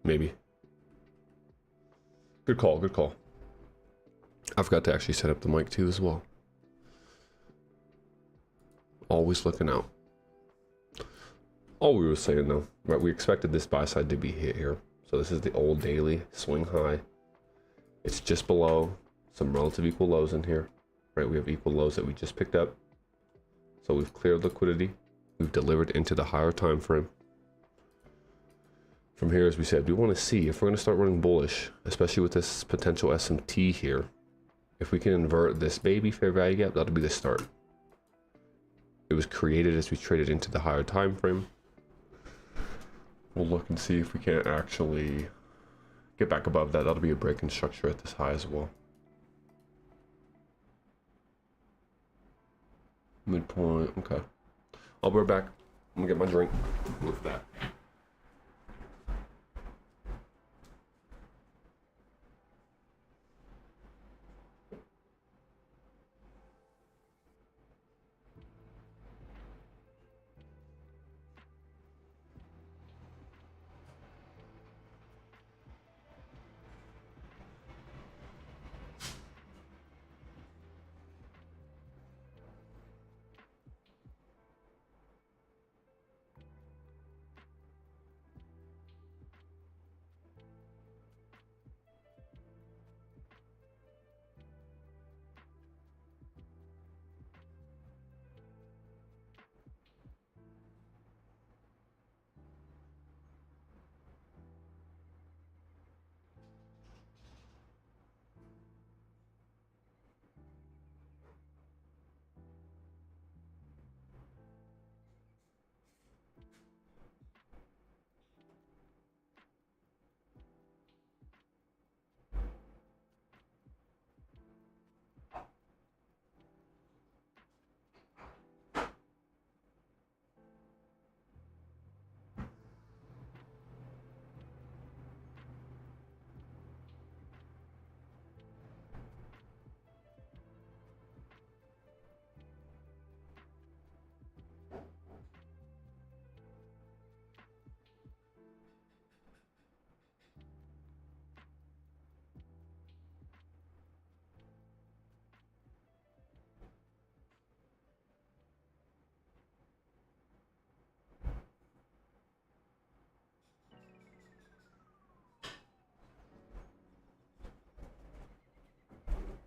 maybe. Good call, good call. I forgot to actually set up the mic too as well. Always looking out. All we were saying though, right, we expected this buy side to be hit here. So this is the old daily swing high. It's just below some relative equal lows in here, right? We have equal lows that we just picked up. So we've cleared liquidity. We've delivered into the higher time frame. From here, as we said, we want to see if we're going to start running bullish, especially with this potential SMT here. If we can invert this baby fair value gap, that'll be the start. It was created as we traded into the higher time frame. We'll look and see if we can't actually get back above that. That'll be a break in structure at this high as well. Midpoint, okay. I'll be right back. I'm gonna get my drink. Look at that.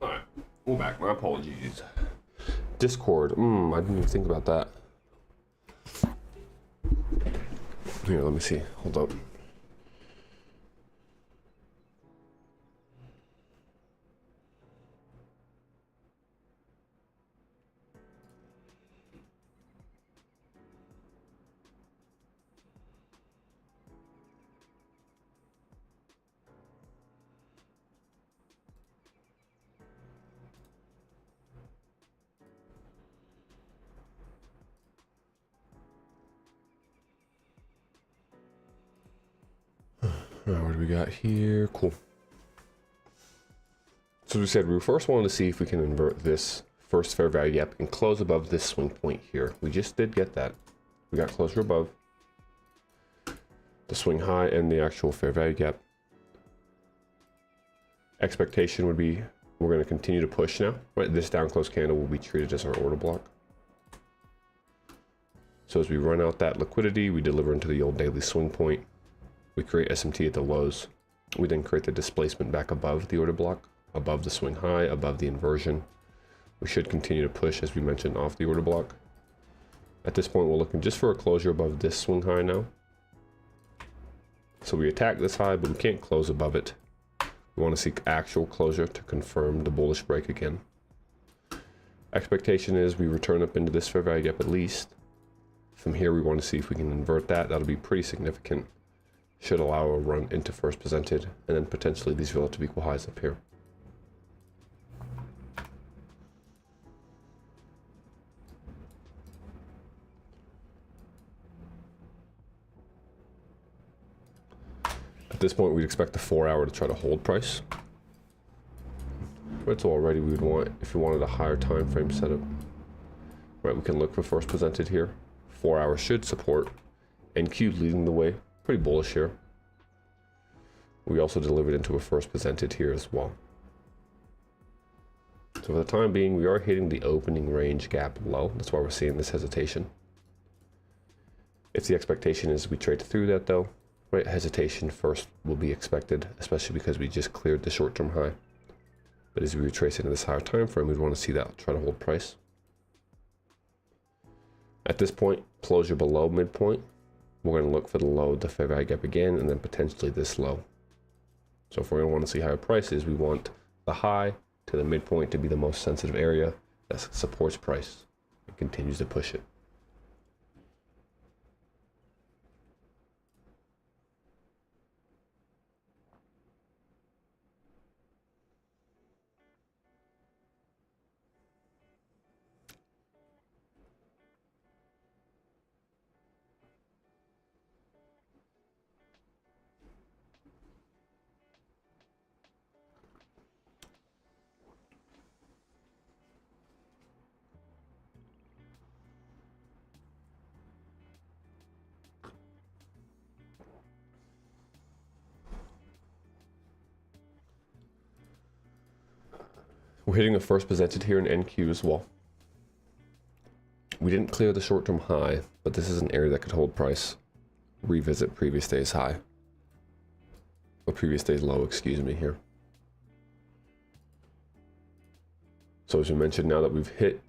Alright, we're back. My apologies. Discord. I didn't even think about that. Here, let me see. Hold up. Alright, what do we got here? Cool. So we said we first wanted to see if we can invert this first fair value gap and close above this swing point here. We just did get that. We got closer above the swing high and the actual fair value gap. Expectation would be we're going to continue to push now. Right, this down close candle will be treated as our order block. So as we run out that liquidity, we deliver into the old daily swing point. We create SMT at the lows. We then create the displacement back above the order block, above the swing high, above the inversion. We should continue to push, as we mentioned, off the order block. At this point, we're looking just for a closure above this swing high now. So we attack this high, but we can't close above it. We want to seek actual closure to confirm the bullish break again. Expectation is we return up into this fair value gap at least. From here, we want to see if we can invert that. That'll be pretty significant. Should allow a run into first presented, and then potentially these relative equal highs up here. At this point, we'd expect the 4 hour to try to hold price. But so already we would want, if we wanted a higher time frame setup, right, we can look for first presented here. 4 hours should support. NQ leading the way. Pretty bullish here. We also delivered into a first presented here as well. So for the time being, we are hitting the opening range gap low. That's why we're seeing this hesitation. If the expectation is we trade through that though, right, hesitation first will be expected, especially because we just cleared the short-term high. But as we retrace into this higher time frame, we'd want to see that try to hold price. At this point, closure below midpoint, we're going to look for the low, the fair value gap again, and then potentially this low. So if we're going to want to see higher prices, we want the high to the midpoint to be the most sensitive area that supports price and continues to push it. We're hitting the first presented here in NQ as well. We didn't clear the short-term high, but this is an area that could hold price. Revisit previous day's high. Or previous day's low, excuse me, here. So as we mentioned, now that we've hit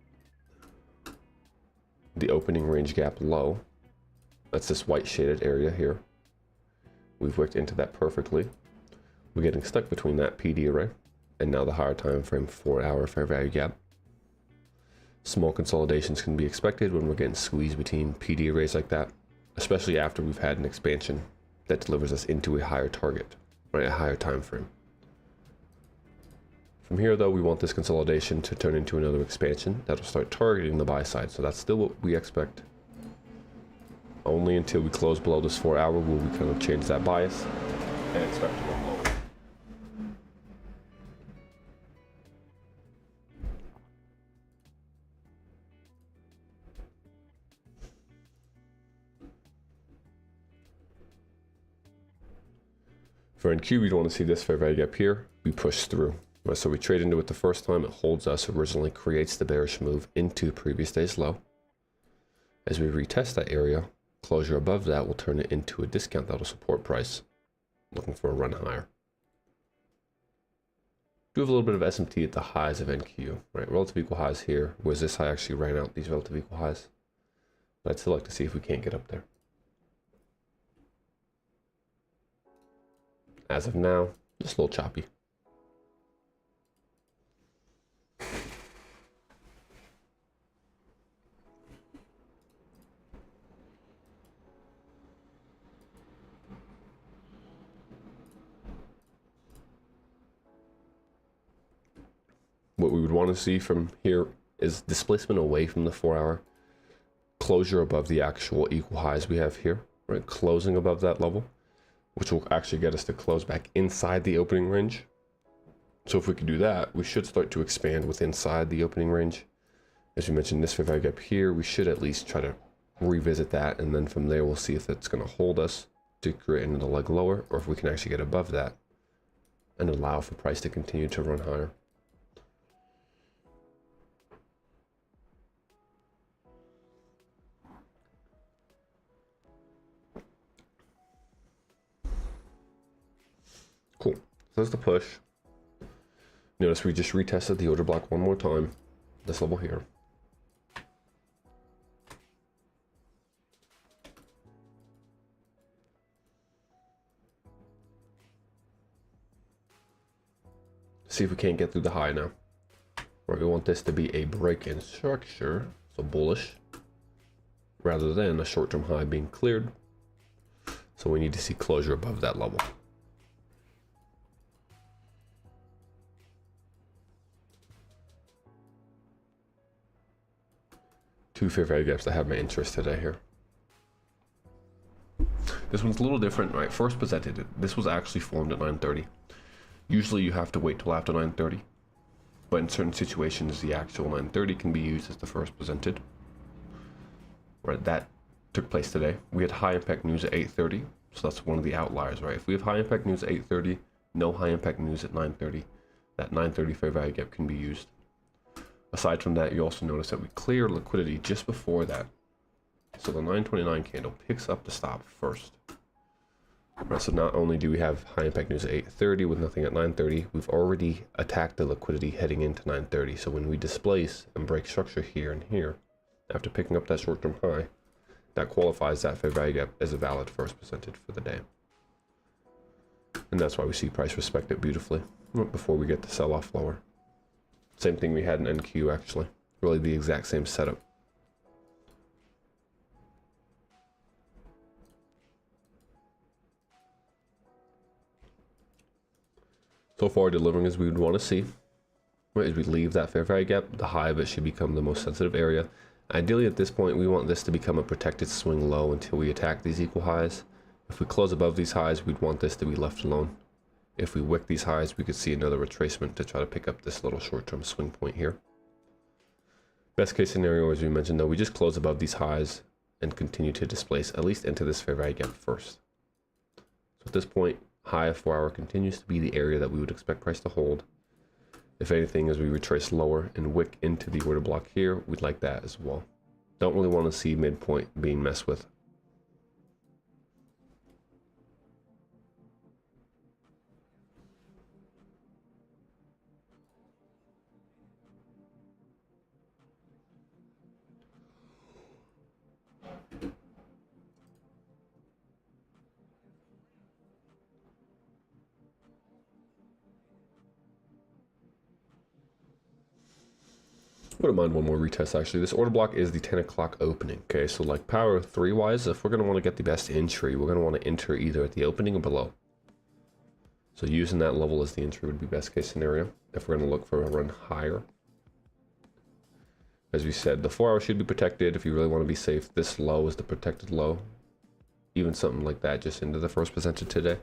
the opening range gap low, that's this white shaded area here. We've wicked into that perfectly. We're getting stuck between that PD array and now the higher time frame 4-hour fair value gap. Small consolidations can be expected when we're getting squeezed between PD arrays like that, especially after we've had an expansion that delivers us into a higher target, right, a higher time frame. From here though, we want this consolidation to turn into another expansion that'll start targeting the buy side. So that's still what we expect. Only until we close below this 4-hour will we kind of change that bias and expect to go lower. For NQ, we don't want to see this fair value gap here. We push through. Right, so we trade into it the first time, it holds us, originally creates the bearish move into previous day's low. As we retest that area, closure above that will turn it into a discount that'll support price. Looking for a run higher. Do have a little bit of SMT at the highs of NQ, right? Relative equal highs here, whereas this high actually ran out these relative equal highs. But I'd still like to see if we can't get up there. As of now, just a little choppy. What we would want to see from here is displacement away from the 4-hour, closure above the actual equal highs we have here, right? Closing above that level, which will actually get us to close back inside the opening range. So if we can do that, we should start to expand with inside the opening range. As we mentioned, this fair value gap here, we should at least try to revisit that, and then from there we'll see if it's going to hold us to create another leg lower, or if we can actually get above that and allow for price to continue to run higher. Cool. So that's the push. Notice we just retested the order block one more time, this level here. See if we can't get through the high now. Or we want this to be a break-in structure, so bullish, rather than a short-term high being cleared. So we need to see closure above that level. Two fair value gaps that have my interest today here. This one's a little different, right? First presented, this was actually formed at 9:30. Usually you have to wait till after 9:30, but in certain situations the actual 9:30 can be used as the first presented. Right, that took place today. We had high impact news at 8:30, So that's one of the outliers, right? If we have high impact news at 8:30, no high impact news at 9:30, that 9:30 fair value gap can be used. Aside from that, you also notice that we clear liquidity just before that. So the 929 candle picks up the stop first. Right, so not only do we have high impact news at 8:30 with nothing at 9:30, we've already attacked the liquidity heading into 9:30. So when we displace and break structure here and here, after picking up that short-term high, that qualifies that fair value gap as a valid first percentage for the day. And that's why we see price respect it beautifully before we get to sell off lower. Same thing we had in NQ actually. Really the exact same setup. So far delivering as we would want to see. Right, as we leave that fair value gap, the high of it should become the most sensitive area. Ideally at this point we want this to become a protected swing low until we attack these equal highs. If we close above these highs, we'd want this to be left alone. If we wick these highs, we could see another retracement to try to pick up this little short-term swing point here. Best case scenario, as we mentioned though, we just close above these highs and continue to displace at least into this fair value gap first. So at this point, high of 4 hour continues to be the area that we would expect price to hold. If anything, as we retrace lower and wick into the order block here, we'd like that as well. Don't really want to see midpoint being messed with. Wouldn't mind one more retest actually. This order block is the 10 o'clock opening. Okay, so like power 3 wise, if we're going to want to get the best entry, we're going to want to enter either at the opening or below. So using that level as the entry would be best case scenario if we're going to look for a run higher. As we said, the 4 hour should be protected. If you really want to be safe, this low is the protected low. Even something like that just into the first percentage today.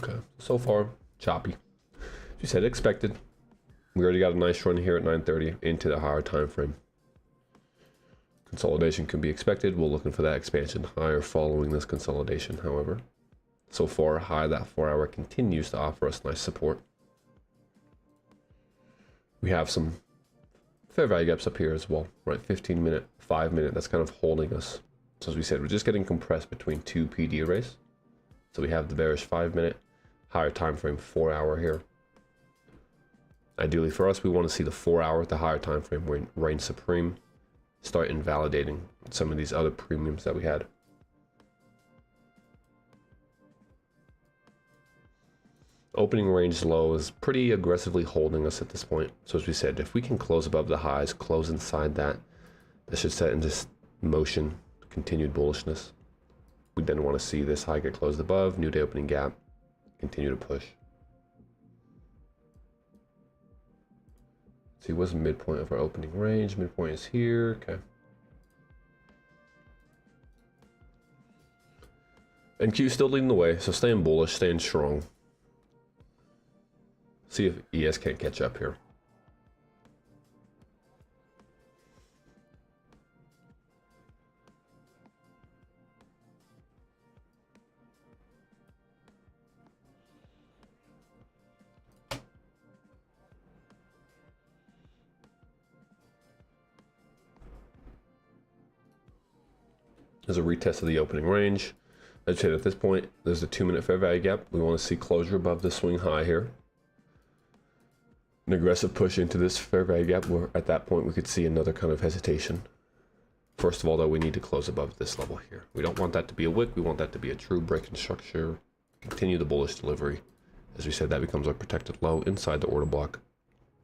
Okay, so far choppy. As you said, expected. We already got a nice run here at 9:30 into the higher time frame. Consolidation can be expected. We're looking for that expansion higher following this consolidation, however. So far, high that 4 hour continues to offer us nice support. We have some fair value gaps up here as well, right? 15 minute, 5 minute, that's kind of holding us. So as we said, we're just getting compressed between two PD arrays. So we have the bearish 5 minute, higher time frame 4 hour here. Ideally for us, we want to see the 4 hour at the higher time frame reign supreme, start invalidating some of these other premiums that we had. Opening range low is pretty aggressively holding us at this point. So as we said, if we can close above the highs, close inside that, that should set into motion continued bullishness. We then want to see this high get closed above, new day opening gap, continue to push. See, what's the midpoint of our opening range? Midpoint is here, okay. NQ still leading the way, so staying bullish, staying strong. See if ES can't catch up here. There's a retest of the opening range. I'd say at this point, there's the 2 minute fair value gap. We want to see closure above the swing high here. An aggressive push into this fair value gap where at that point we could see another kind of hesitation. First of all, though, we need to close above this level here. We don't want that to be a wick. We want that to be a true break in structure. Continue the bullish delivery. As we said, that becomes our protected low inside the order block.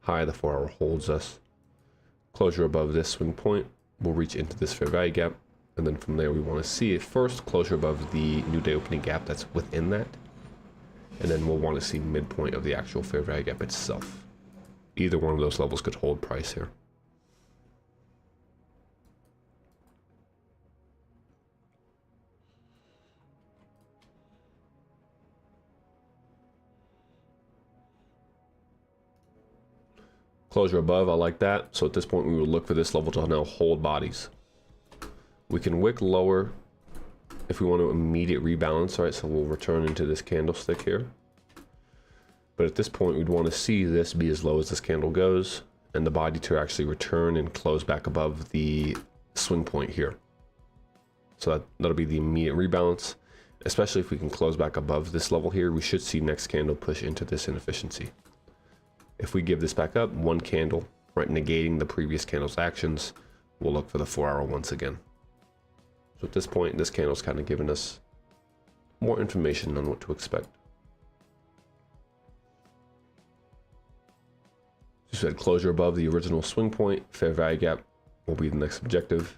High, the 4 hour holds us. Closure above this swing point will reach into this fair value gap. And then from there, we want to see a first closure above the new day opening gap that's within that. and then we'll want to see midpoint of the actual fair value gap itself. Either one of those levels could hold price here. Closure above, I like that. So at this point, we would look for this level to now hold bodies. We can wick lower if we want to immediate rebalance, right? So we'll return into this candlestick here. But at this point, we'd want to see this be as low as this candle goes, and the body to actually return and close back above the swing point here. So that'll be the immediate rebalance. Especially if we can close back above this level here, we should see next candle push into this inefficiency. If we give this back up, one candle, right, negating the previous candle's actions, we'll look for the 4-hour once again. So at this point, this candle's kind of giving us more information on what to expect. Just said closure above the original swing point, fair value gap will be the next objective.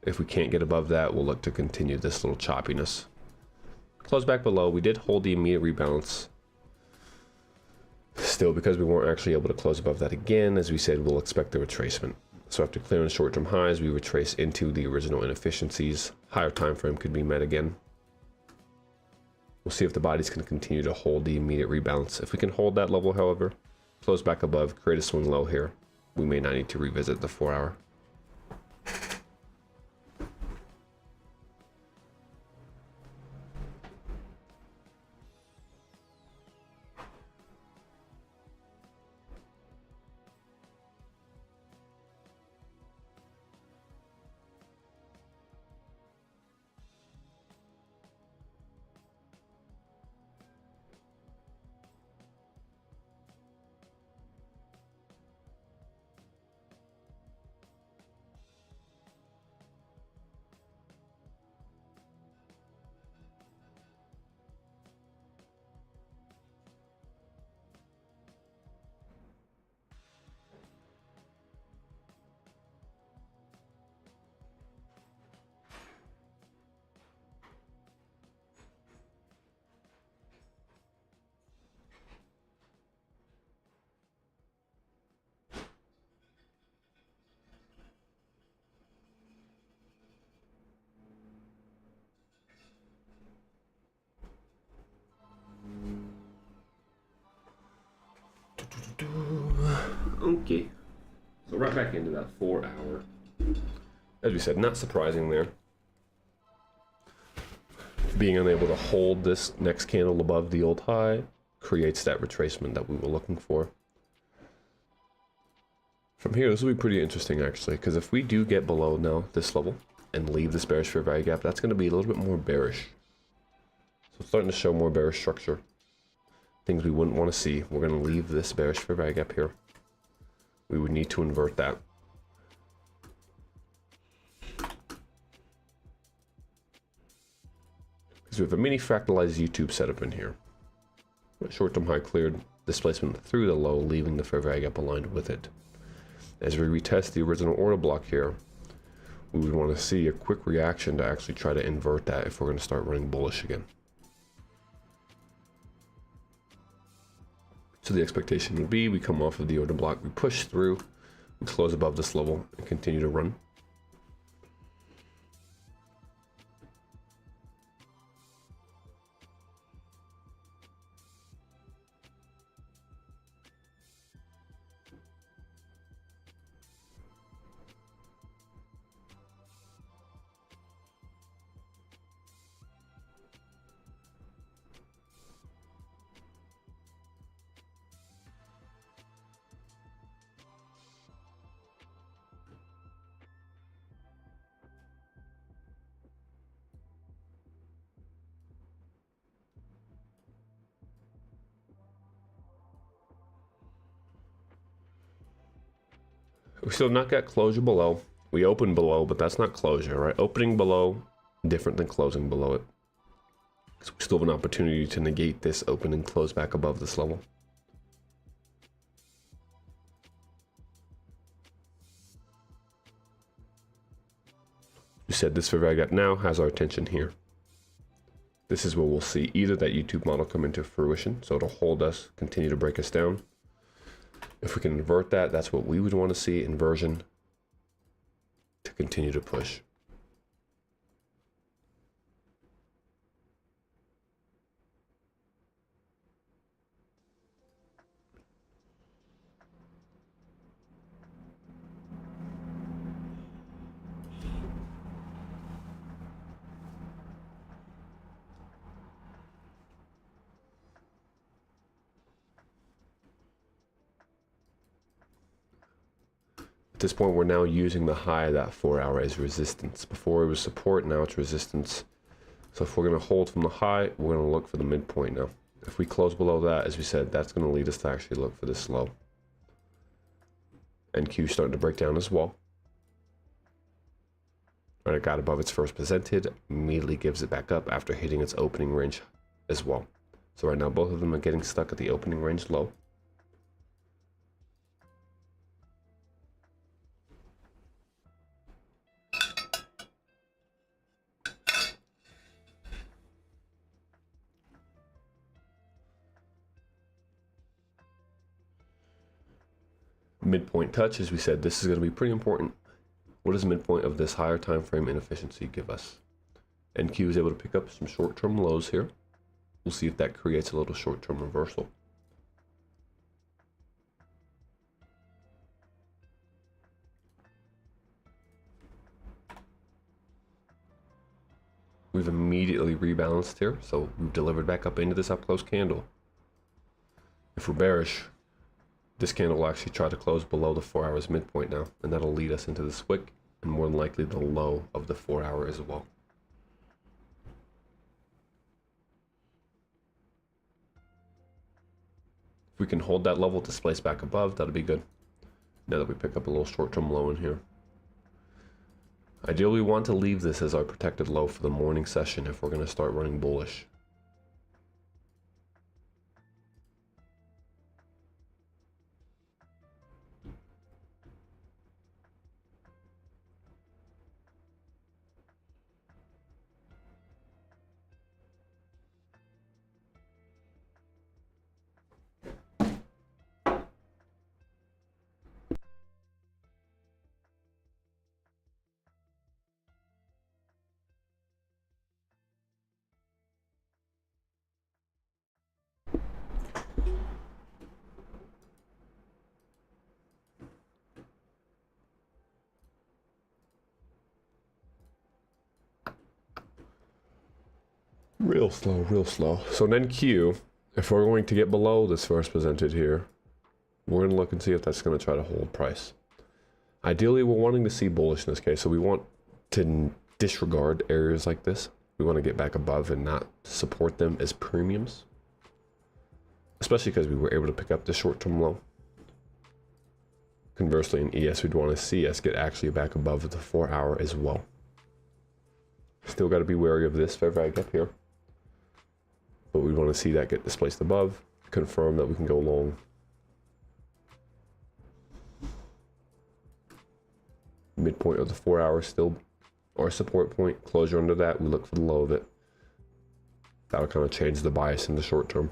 If we can't get above that, we'll look to continue this little choppiness. Close back below, we did hold the immediate rebalance. Still, because we weren't actually able to close above that again, as we said, we'll expect the retracement. So after clearing short-term highs, we retrace into the original inefficiencies. Higher time frame could be met again. We'll see if the bodies can continue to hold the immediate rebalance. If we can hold that level, however, close back above, create a swing low here, we may not need to revisit the 4-hour. Okay, so right back into that 4-hour. As we said, not surprising there. Being unable to hold this next candle above the old high creates that retracement that we were looking for. From here, this will be pretty interesting actually, because if we do get below now this level and leave this bearish fair value gap, that's going to be a little bit more bearish. So it's starting to show more bearish structure. Things we wouldn't want to see. We're going to leave this bearish fair value gap here. We would need to invert that. Because we have a mini fractalized YouTube setup in here. Short-term high cleared, displacement through the low, leaving the fair value gap aligned with it. As we retest the original order block here, we would want to see a quick reaction to actually try to invert that if we're going to start running bullish again. So the expectation would be we come off of the order block, we push through, we close above this level and continue to run. We still not got closure below. We opened below, but that's not closure, right? Opening below, different than closing below it. So we still have an opportunity to negate this open and close back above this level. We said this fair value gap now has our attention here. this is where we'll see either that YouTube model come into fruition, so it'll hold us, continue to break us down. If we can invert that, that's what we would want to see, inversion, to continue to push. At this point, we're now using the high of that 4 hour as resistance. Before it was support, now it's resistance. So if we're going to hold from the high, we're going to look for the midpoint now. If we close below that, as we said, that's going to lead us to actually look for this low. NQ starting to break down as well. Right, it got above its first presented, immediately gives it back up after hitting its opening range as well. So right now, both of them are getting stuck at the opening range low. Midpoint touch, as we said, this is going to be pretty important. What does midpoint of this higher time frame inefficiency give us? NQ is able to pick up some short-term lows here. We'll see if that creates a little short-term reversal. We've immediately rebalanced here, so we've delivered back up into this up-close candle. If we're bearish, this candle will actually try to close below the 4 hours midpoint now, and that'll lead us into this wick, and more than likely the low of the 4 hour as well. If we can hold that level, displace back above, that'll be good. Now that we pick up a little short-term low in here. Ideally, we want to leave this as our protected low for the morning session if we're going to start running bullish. Real slow, real slow. So then Q, if we're going to get below this first presented here, we're going to look and see if that's going to try to hold price. Ideally, we're wanting to see bullish in this case, so we want to disregard areas like this. We want to get back above and not support them as premiums, especially because we were able to pick up the short-term low. Conversely, in ES, we'd want to see us get actually back above the 4 hour as well. Still got to be wary of this fair value gap here, but we want to see that get displaced above, confirm that we can go long. Midpoint of the 4 hour still our support point. Closure under that, we look for the low of it. That'll kind of change the bias in the short term.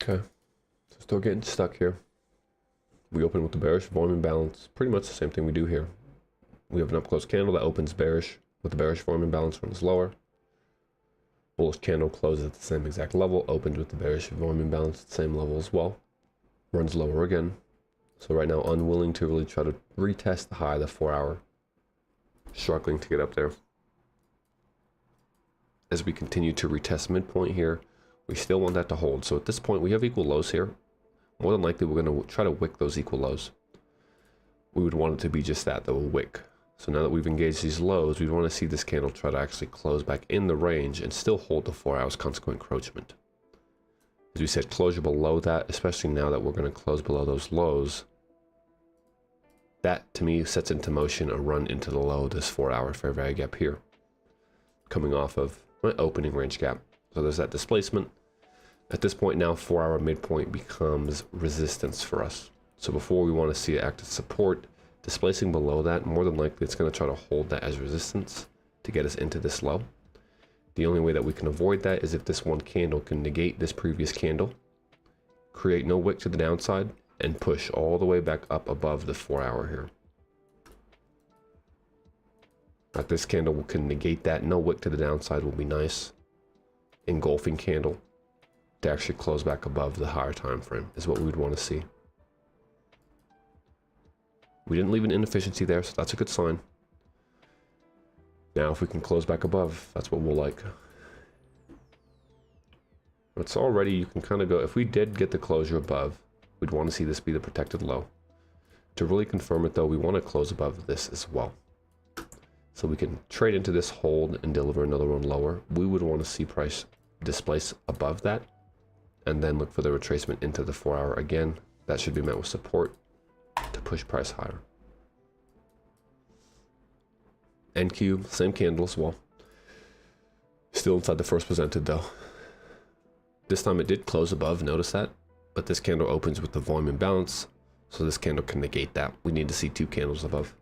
Okay, so still getting stuck here. We open with the bearish volume imbalance, pretty much the same thing we do here. We have an up close candle that opens bearish with the bearish volume imbalance, runs lower. Bullish candle closes at the same exact level, opens with the bearish volume imbalance at the same level as well, runs lower again. So right now, unwilling to really try to retest the high of the 4 hour, struggling to get up there. As we continue to retest midpoint here, we still want that to hold. So at this point, we have equal lows here. More than likely, we're going to try to wick those equal lows. We would want it to be just that, though, a wick. So now that we've engaged these lows, we want to see this candle try to actually close back in the range and still hold the 4 hours consequent encroachment. As we said, closure below that, especially now that we're going to close below those lows, that to me sets into motion a run into the low, this 4 hour fair value gap here, coming off of my opening range gap. So there's that displacement. At this point now, 4 hour midpoint becomes resistance for us. So before we want to see it act as support, displacing below that, more than likely it's going to try to hold that as resistance to get us into this low. The only way that we can avoid that is if this one candle can negate this previous candle, create no wick to the downside, and push all the way back up above the 4 hour here. Now this candle can negate that, no wick to the downside will be nice. Engulfing candle to actually close back above the higher time frame is what we would want to see. We didn't leave an inefficiency there, so that's a good sign. Now if we can close back above, that's what we'll like. It's already, you can kind of go, if we did get the closure above, we'd want to see this be the protected low. To really confirm it though, we want to close above this as well. So we can trade into this hold and deliver another one lower. We would want to see price displace above that and then look for the retracement into the 4 hour again. That should be met with support to push price higher. NQ, same candle as well. Still inside the first presented though. This time it did close above, notice that, but this candle opens with the volume imbalance, so this candle can negate that. We need to see 2 candles above.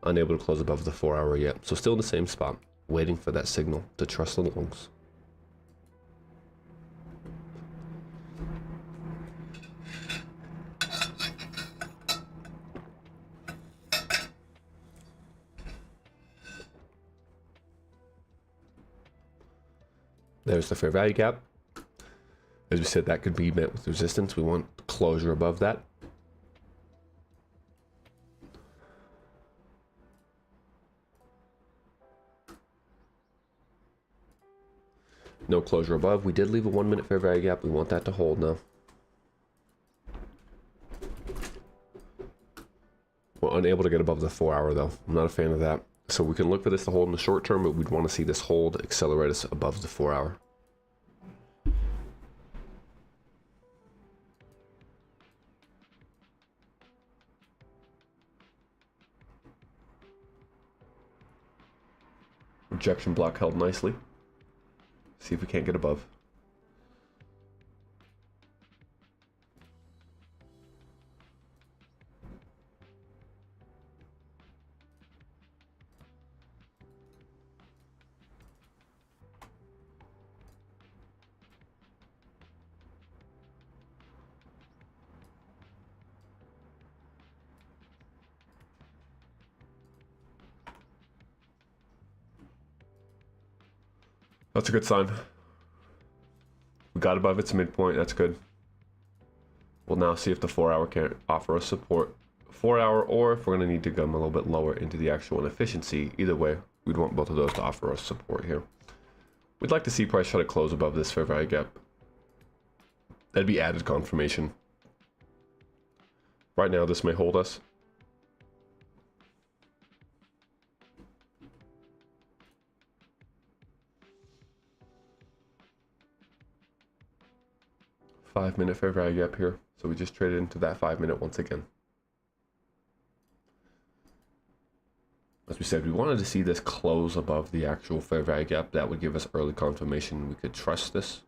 Unable to close above the 4 hour yet, so still in the same spot, waiting for that signal to trust the longs. There's the fair value gap. As we said, that could be met with resistance. We want closure above that. No closure above. We did leave a 1 minute fair value gap. We want that to hold now. We're unable to get above the 4 hour though. I'm not a fan of that. So we can look for this to hold in the short term, but we'd want to see this hold accelerate us above the 4 hour. Rejection block held nicely. See if we can't get above. That's a good sign. We got above its midpoint, that's good. We'll now see if the 4 hour can offer us support. 4 hour, or if we're gonna need to come a little bit lower into the actual inefficiency. Either way, we'd want both of those to offer us support here. We'd like to see price try to close above this fair value gap. That'd be added confirmation. Right now, this may hold us. Five-minute fair value gap here. So we just traded into that 5 minute once again. As we said, we wanted to see this close above the actual fair value gap. That would give us early confirmation we could trust this.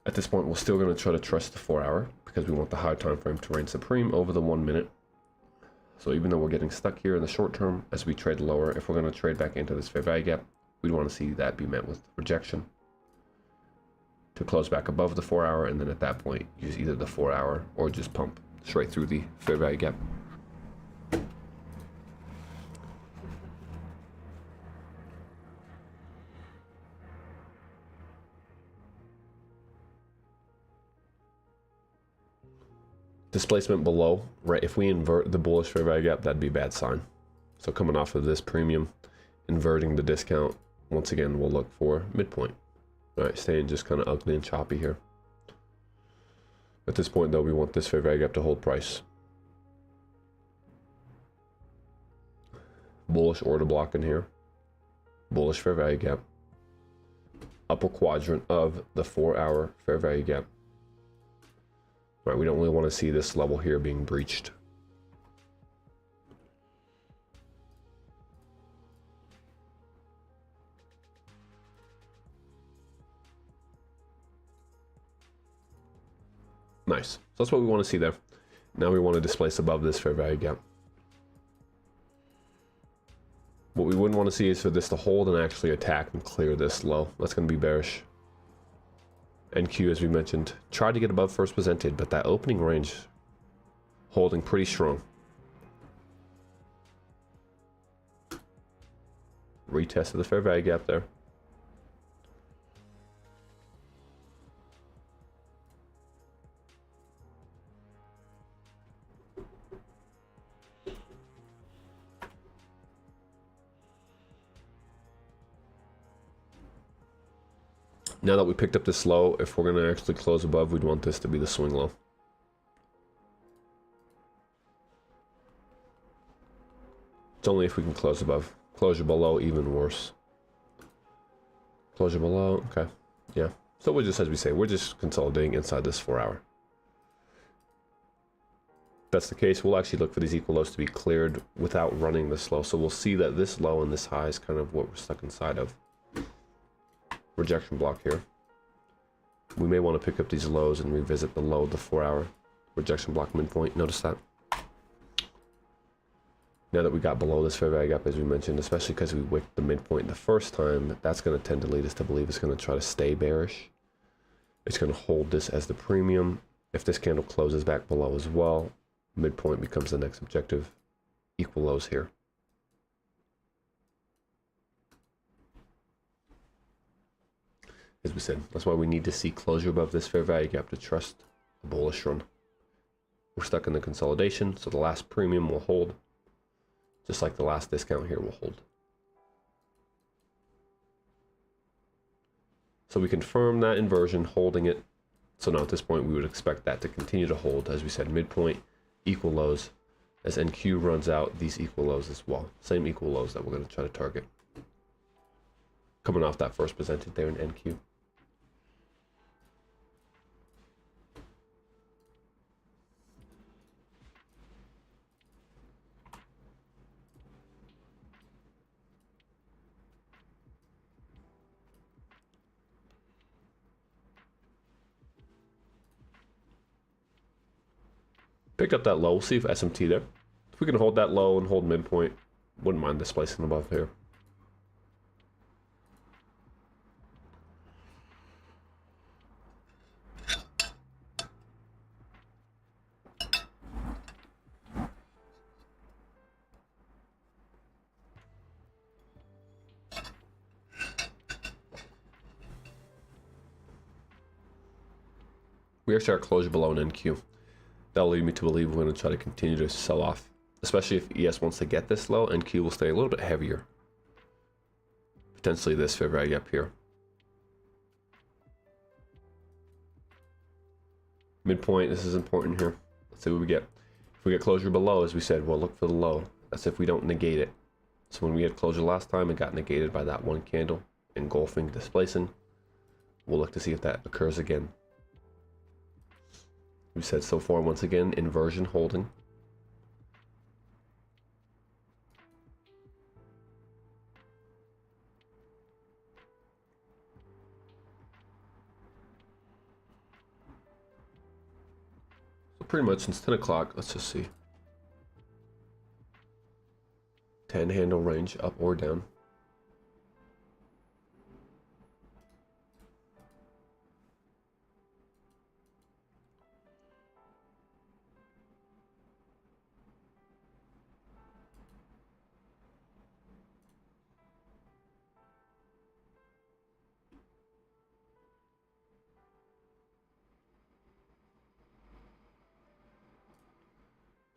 At this point, we're still going to try to trust the 4 hour because we want the higher time frame to reign supreme over the 1 minute. So even though we're getting stuck here in the short term, as we trade lower, if we're going to trade back into this fair value gap, we'd want to see that be met with rejection to close back above the 4 hour, and then at that point use either the 4 hour or just pump straight through the fair value gap. Displacement below, right? If we invert the bullish fair value gap, that'd be a bad sign. So coming off of this premium, inverting the discount, once again we'll look for midpoint. All right, staying just kind of ugly and choppy here. At this point though, we want this fair value gap to hold price. Bullish order block in here. Bullish fair value gap. Upper quadrant of the 4-hour fair value gap. Right, we don't really want to see this level here being breached. Nice. So that's what we want to see there. Now we want to displace above this fair value gap. What we wouldn't want to see is for this to hold and actually attack and clear this low. That's going to be bearish. NQ, as we mentioned, tried to get above first presented, but that opening range holding pretty strong. Retest of the fair value gap there. Now that we picked up this low, if we're going to actually close above, we'd want this to be the swing low. It's only if we can close above. Closure below, even worse. Closure below, okay. Yeah. So we're just, as we say, we're just consolidating inside this 4-hour. If that's the case, we'll actually look for these equal lows to be cleared without running this low. So we'll see that this low and this high is kind of what we're stuck inside of. Rejection block here. We may want to pick up these lows and revisit the low of the 4-hour rejection block midpoint. Notice that. Now that we got below this fair value gap, as we mentioned, especially because we wicked the midpoint the first time, that's going to tend to lead us to believe it's going to try to stay bearish. It's going to hold this as the premium. If this candle closes back below as well, midpoint becomes the next objective. Equal lows here. As we said, that's why we need to see closure above this fair value gap to trust the bullish run. We're stuck in the consolidation, so the last premium will hold, just like the last discount here will hold. So we confirm that inversion, holding it. So now at this point, we would expect that to continue to hold. As we said, midpoint, equal lows. As NQ runs out, these equal lows as well. Same equal lows that we're going to try to target. Coming off that first presented there in NQ. Picked up that low. We'll see if SMT there. If we can hold that low and hold midpoint, wouldn't mind displacing above here. We actually are closure below an NQ. That'll lead me to believe we're going to try to continue to sell off, especially if ES wants to get this low. NQ will stay a little bit heavier. Potentially this fair value up here. Midpoint, this is important here. Let's see what we get. If we get closure below, as we said, we'll look for the low. That's if we don't negate it. So when we had closure last time, it got negated by that one candle, engulfing, displacing. We'll look to see if that occurs again. We said so far, once again, inversion holding. So pretty much since 10 o'clock, let's just see. 10 handle range, up or down.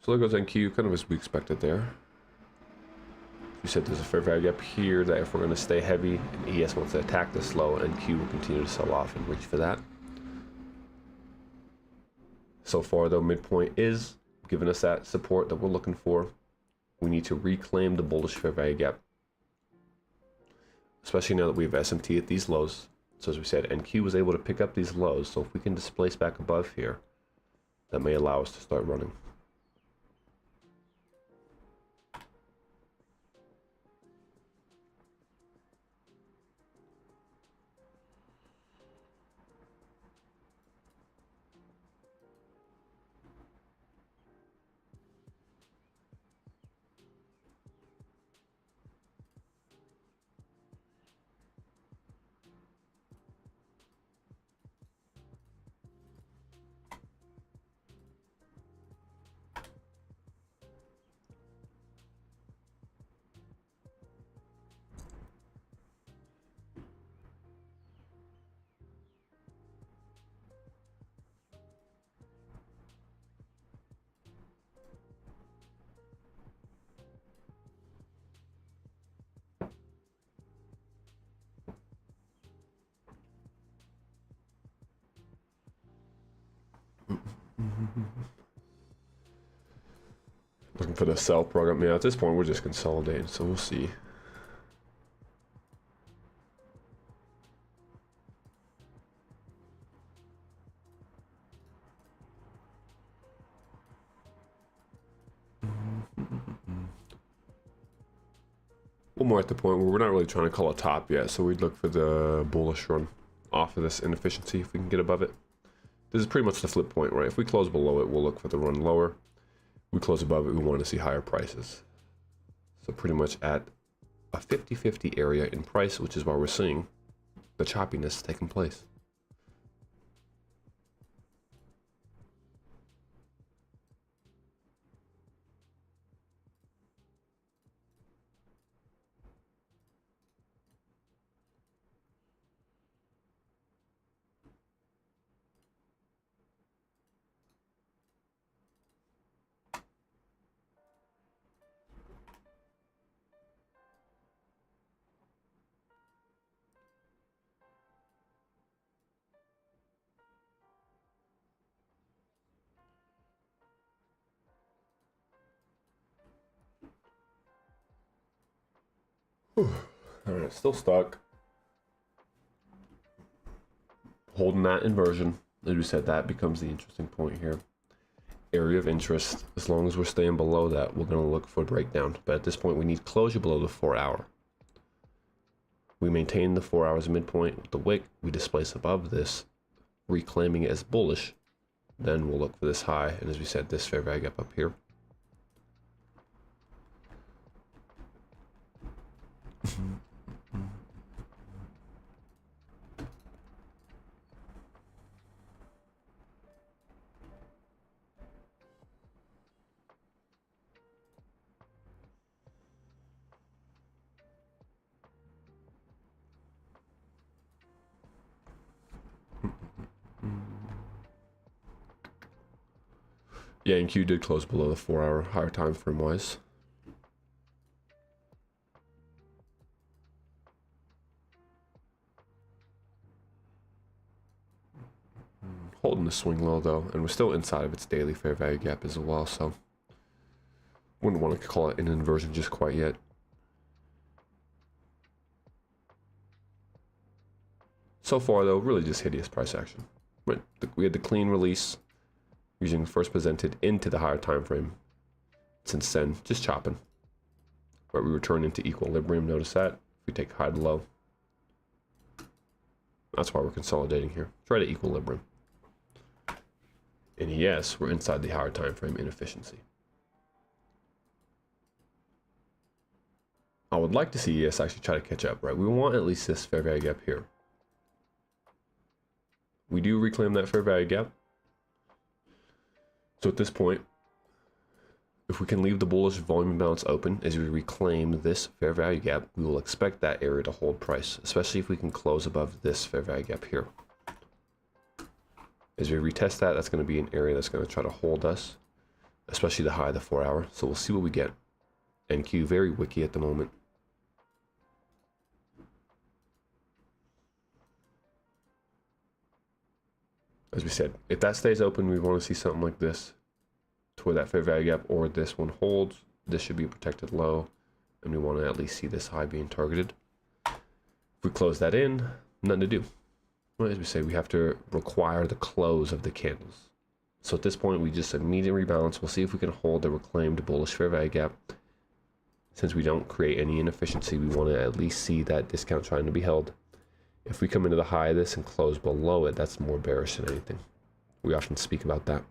So there goes NQ, kind of as we expected there. We said there's a fair value gap here that if we're going to stay heavy and ES wants to attack this low, NQ will continue to sell off and reach for that. So far though, midpoint is giving us that support that we're looking for. We need to reclaim the bullish fair value gap, especially now that we have S&T at these lows. So as we said, NQ was able to pick up these lows. So if we can displace back above here, that may allow us to start running. Looking for the sell program. Yeah, at this point we're just consolidating, so we'll see. We're more at the point where we're not really trying to call a top yet, so we'd look for the bullish run off of this inefficiency if we can get above it. This is pretty much the flip point, right? If we close below it, we'll look for the run lower. We close above it, we want to see higher prices. So pretty much at a 50-50 area in price, which is why we're seeing the choppiness taking place. All right, still stuck. Holding that inversion. As we said, that becomes the interesting point here. Area of interest. As long as we're staying below that, we're going to look for a breakdown. But at this point, we need closure below the 4 hour. We maintain the 4 hours midpoint with the wick. We displace above this, reclaiming it as bullish. Then we'll look for this high. And as we said, this fair value gap up here. Yeah, NQ did close below the 4 hour higher time frame wise. Holding the swing low though, and we're still inside of its daily fair value gap as well, so wouldn't want to call it an inversion just quite yet. So far though, really just hideous price action. We had the clean release using first presented into the higher time frame. Since then, just chopping. But we return into equilibrium, notice that. If we take high to low. That's why we're consolidating here. Try to equilibrium. And yes, we're inside the higher time frame inefficiency. I would like to see ES actually try to catch up, right? We want at least this fair value gap here. We do reclaim that fair value gap. So at this point, if we can leave the bullish volume balance open as we reclaim this fair value gap, we will expect that area to hold price, especially if we can close above this fair value gap here. As we retest that, that's going to be an area that's going to try to hold us, especially the high of the 4 hour. So we'll see what we get. NQ very wicky at the moment. As we said, if that stays open, we want to see something like this, to where that fair value gap or this one holds. this should be a protected low, and we want to at least see this high being targeted. If we close that in, nothing to do. Well, as we say, we have to require the close of the candles. So at this point, we just immediately rebalance. We'll see if we can hold the reclaimed bullish fair value gap. Since we don't create any inefficiency, we want to at least see that discount trying to be held. If we come into the high of this and close below it, that's more bearish than anything. We often speak about that.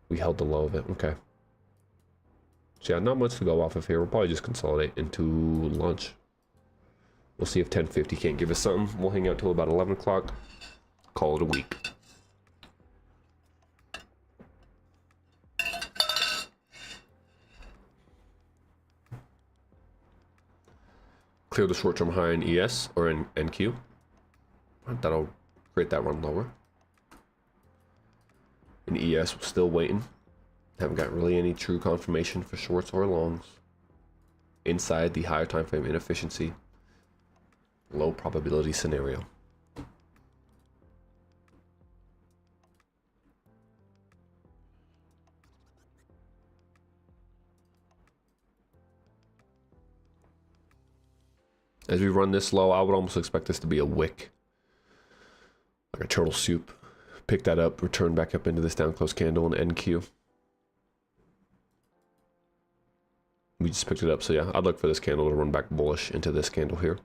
We held the low of it. Okay. So yeah, not much to go off of here. We'll probably just consolidate into lunch. We'll see if 1050 can't give us something. We'll hang out till about 11 o'clock. Call it a week. Clear the short-term high in ES or in NQ. That'll create that run lower. In ES, we're still waiting. Haven't got really any true confirmation for shorts or longs. Inside the higher time frame inefficiency. Low probability scenario. As we run this low, I would almost expect this to be a wick. Like a turtle soup. Pick that up, return back up into this down close candle in NQ. We just picked it up, so yeah, I'd look for this candle to run back bullish into this candle here.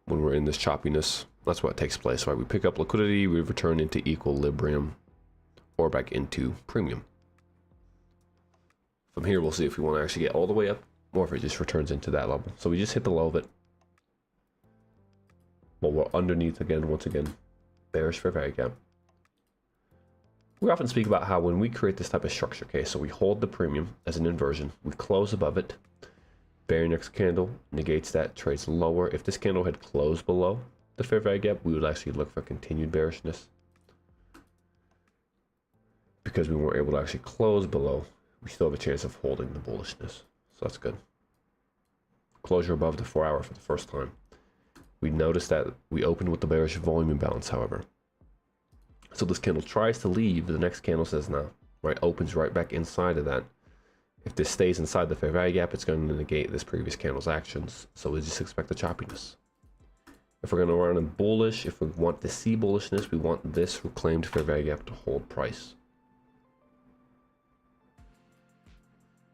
When we're in this choppiness, that's what takes place, right? We pick up liquidity, we return into equilibrium or back into premium. From here, we'll see if we want to actually get all the way up or if it just returns into that level. So we just hit the low of it. Well, we're underneath again, once again, bearish fair value gap. We often speak about how when we create this type of structure, okay, so we hold the premium as an inversion, we close above it, bear next candle negates that, trades lower. If this candle had closed below the fair value gap, we would actually look for continued bearishness. Because we weren't able to actually close below, we still have a chance of holding the bullishness. So that's good. Closure above the 4 hour for the first time. We noticed that we opened with the bearish volume imbalance, however. So this candle tries to leave, the next candle says no, right? Opens right back inside of that. If this stays inside the fair value gap, it's going to negate this previous candle's actions. So we just expect the choppiness. If we're going to run in bullish, if we want to see bullishness, we want this reclaimed fair value gap to hold price.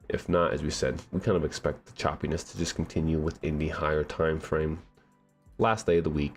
If not, as we said, we kind of expect the choppiness to just continue within the higher time frame. Last day of the week.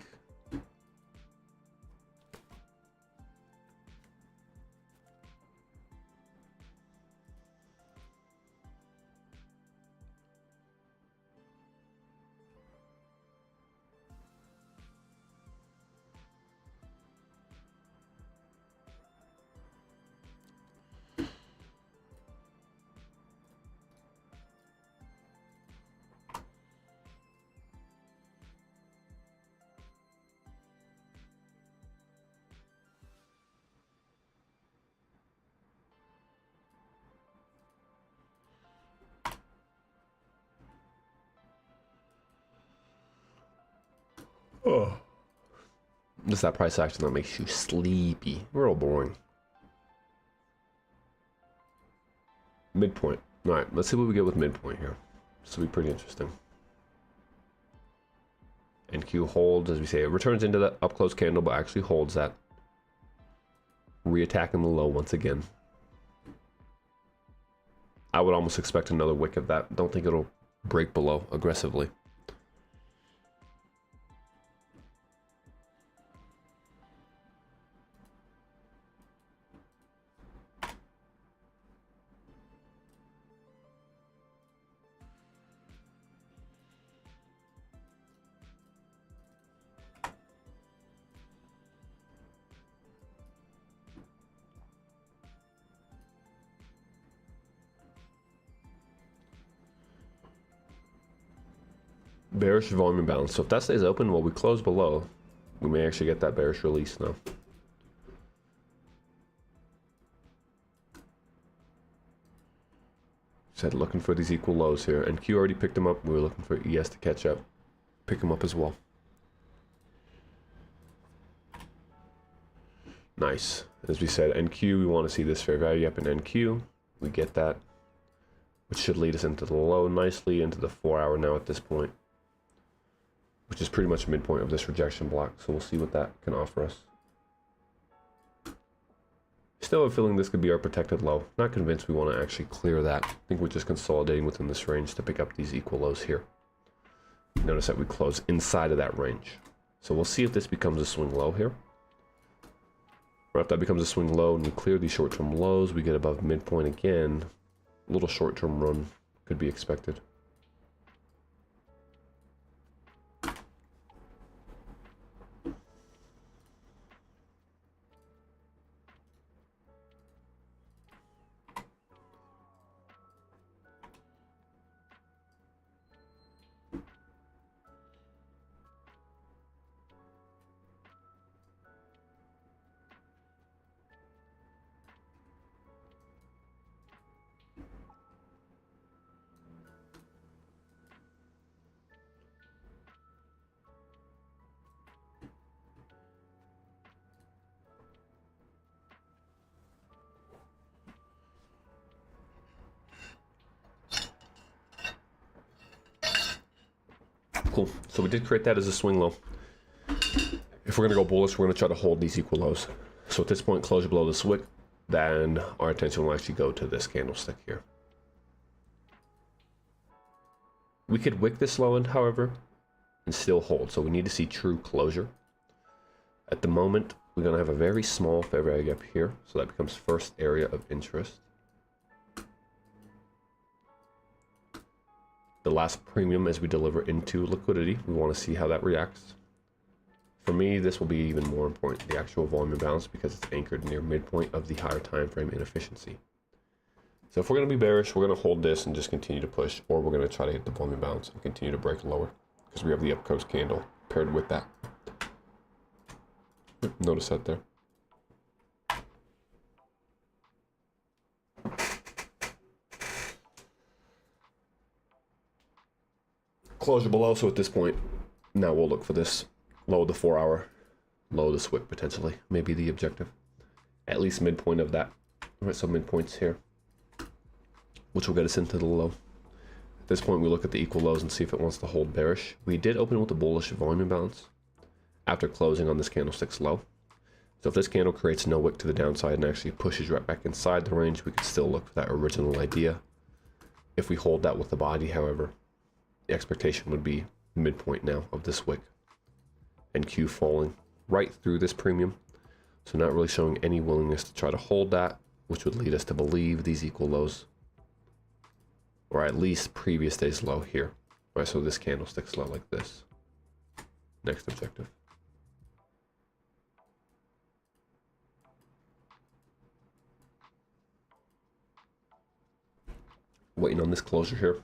Oh. Just that price action that makes you sleepy. Real boring. Midpoint. Alright, let's see what we get with midpoint here. This will be pretty interesting. NQ holds, as we say, it returns into the up close candle, but actually holds that. Reattacking the low once again. I would almost expect another wick of that. Don't think it'll break below aggressively. Bearish volume imbalance. So if that stays open while we close below, we may actually get that bearish release now. Said looking for these equal lows here, and Q already picked them up. We were looking for ES to catch up, pick them up as well. Nice. As we said, NQ, we want to see this fair value gap in NQ. We get that, which should lead us into the low nicely, into the 4 hour now at this point, which is pretty much a midpoint of this rejection block. So we'll see what that can offer us. Still have a feeling this could be our protected low. Not convinced we want to actually clear that. I think we're just consolidating within this range to pick up these equal lows here. Notice that we close inside of that range. So we'll see if this becomes a swing low here. Or if that becomes a swing low and we clear these short-term lows, we get above midpoint again. A little short-term run could be expected. Cool. So we did create that as a swing low. If we're going to go bullish, we're going to try to hold these equal lows. So at this point, closure below this wick, then our attention will actually go to this candlestick here. We could wick this low end, however, and still hold. So we need to see true closure. At the moment, we're going to have a very small fair value gap here. So that becomes first area of interest. The last premium as we deliver into liquidity, we want to see how that reacts. For me, this will be even more important, the actual volume imbalance, because it's anchored near midpoint of the higher time frame inefficiency. So if we're going to be bearish, we're going to hold this and just continue to push, or we're going to try to hit the volume imbalance and continue to break lower, because we have the up coast candle paired with that. Notice that there. Closure below, so at this point, now we'll look for this low of the 4 hour, low of this wick potentially, maybe the objective. At least midpoint of that. All right, so midpoints here, which will get us into the low. At this point, we look at the equal lows and see if it wants to hold bearish. We did open with a bullish volume imbalance after closing on this candlestick's low. So if this candle creates no wick to the downside and actually pushes right back inside the range, we could still look for that original idea. If we hold that with the body, however, the expectation would be midpoint now of this wick. NQ falling right through this premium. So not really showing any willingness to try to hold that, which would lead us to believe these equal lows. Or at least previous day's low here. All right, so this candlestick's low like this. Next objective. Waiting on this closure here.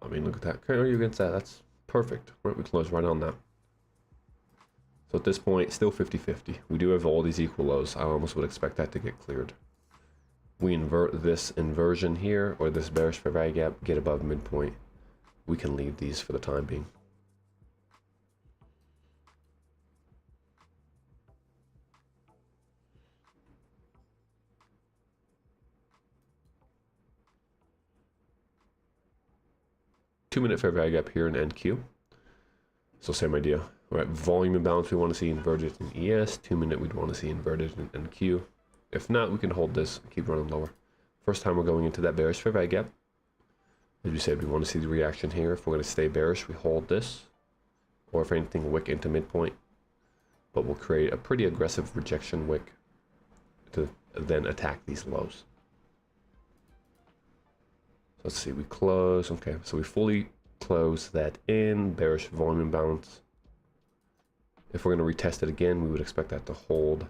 I mean, look at that. Can't argue against that. That's perfect. Right, we close right on that. So at this point, still 50-50. We do have all these equal lows. I almost would expect that to get cleared. We invert this inversion here, or this bearish fair value gap, get above midpoint. We can leave these for the time being. Two-minute fair value gap here in NQ. So same idea. All right, volume imbalance we want to see inverted in ES. 2 minute we'd want to see inverted in NQ. If not, we can hold this and keep running lower. First time we're going into that bearish fair value gap. As we said, we want to see the reaction here. If we're going to stay bearish, we hold this. Or if anything, wick into midpoint. But we'll create a pretty aggressive rejection wick to then attack these lows. Let's see, we close. Okay, so we fully close that in. Bearish volume imbalance. If we're going to retest it again, we would expect that to hold.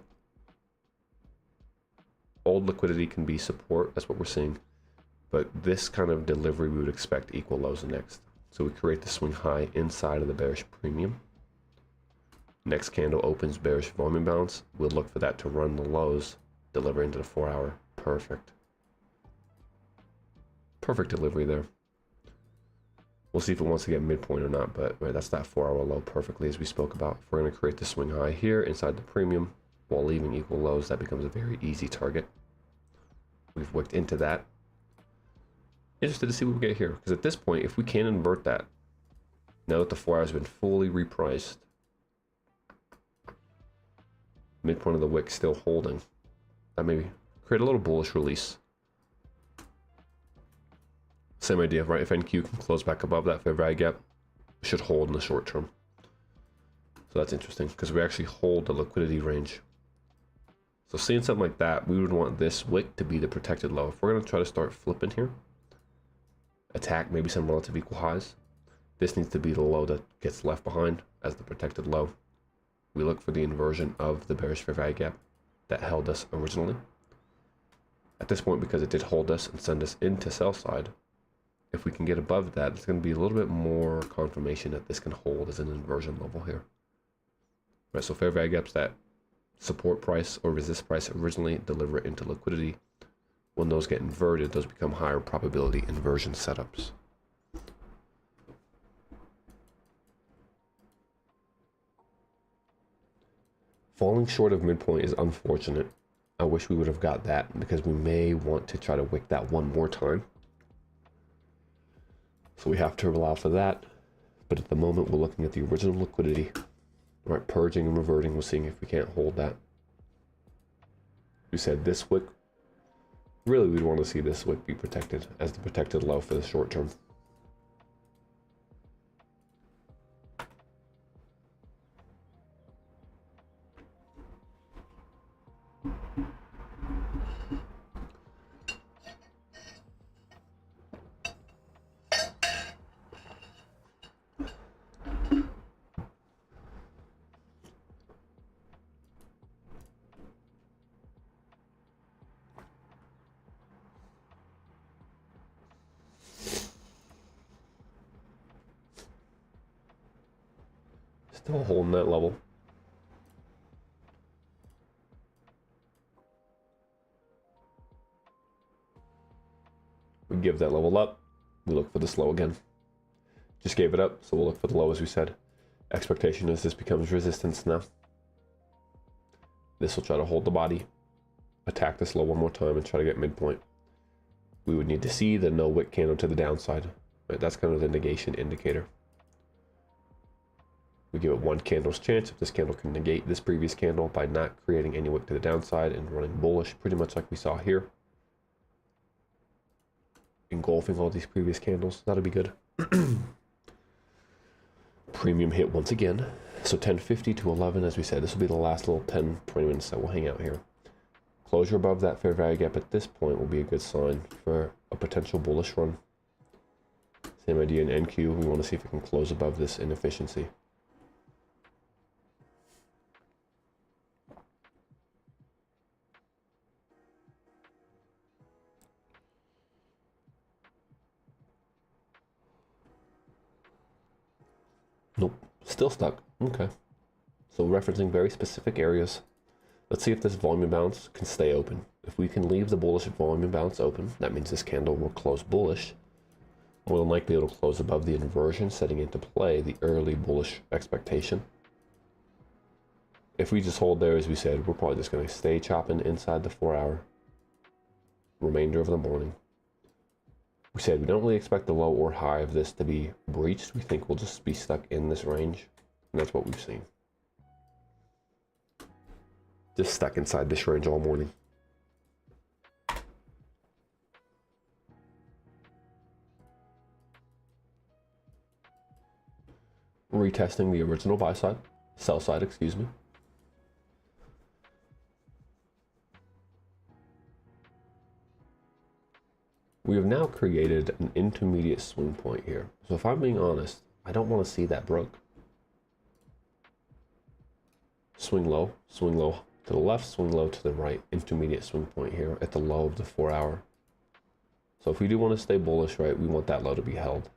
Old liquidity can be support. That's what we're seeing. But this kind of delivery, we would expect equal lows next. So we create the swing high inside of the bearish premium. Next candle opens bearish volume imbalance. We'll look for that to run the lows, deliver into the 4 hour. Perfect. Perfect delivery there. We'll see if it wants to get midpoint or not, but right, that's that 4 hour low perfectly as we spoke about. If we're going to create the swing high here inside the premium, while leaving equal lows, that becomes a very easy target. We've wicked into that. Interested to see what we get here, because at this point, if we can invert that, now that the 4 hours has been fully repriced, midpoint of the wick still holding, that may create a little bullish release. Same idea, right? If NQ can close back above that fair value gap, it should hold in the short term. So that's interesting, because we actually hold the liquidity range. So seeing something like that, we would want this wick to be the protected low. If we're going to try to start flipping here, attack maybe some relative equal highs, this needs to be the low that gets left behind as the protected low. We look for the inversion of the bearish fair value gap that held us originally. At this point, because it did hold us and send us into sell side, if we can get above that, it's going to be a little bit more confirmation that this can hold as an inversion level here. Right, so fair value gaps that support price or resist price originally deliver it into liquidity. When those get inverted, those become higher probability inversion setups. Falling short of midpoint is unfortunate. I wish we would have got that, because we may want to try to wick that one more time. So we have to allow for that. But at the moment, we're looking at the original liquidity. Right, purging and reverting, we're seeing if we can't hold that. We said this wick, really we'd want to see this wick be protected as the protected low for the short term. Still holding that level. We give that level up. We look for this low again. Just gave it up, so we'll look for the low as we said. Expectation is this becomes resistance now. This will try to hold the body, attack this low one more time and try to get midpoint. We would need to see the no wick candle to the downside. Right? That's kind of the negation indicator. We give it one candle's chance if this candle can negate this previous candle by not creating any wick to the downside and running bullish, pretty much like we saw here. Engulfing all these previous candles, that'll be good. Premium hit once again. So 1050 to 11, as we said, this will be the last little 10, 20 minutes that we'll hang out here. Closure above that fair value gap at this point will be a good sign for a potential bullish run. Same idea in NQ, we want to see if it can close above this inefficiency. Nope, still stuck. Okay. So referencing very specific areas. Let's see if this volume imbalance can stay open. If we can leave the bullish volume imbalance open, that means this candle will close bullish. More than likely it'll close above the inversion, setting into play the early bullish expectation. If we just hold there, as we said, we're probably just going to stay chopping inside the 4-hour remainder of the morning. We said we don't really expect the low or high of this to be breached. We think we'll just be stuck in this range, and that's what we've seen. Just stuck inside this range all morning. Retesting the original buy side, sell side, excuse me. We have now created an intermediate swing point here. So if I'm being honest, I don't want to see that broke. Swing low to the left, swing low to the right, intermediate swing point here at the low of the 4-hour. So if we do want to stay bullish, right, we want that low to be held.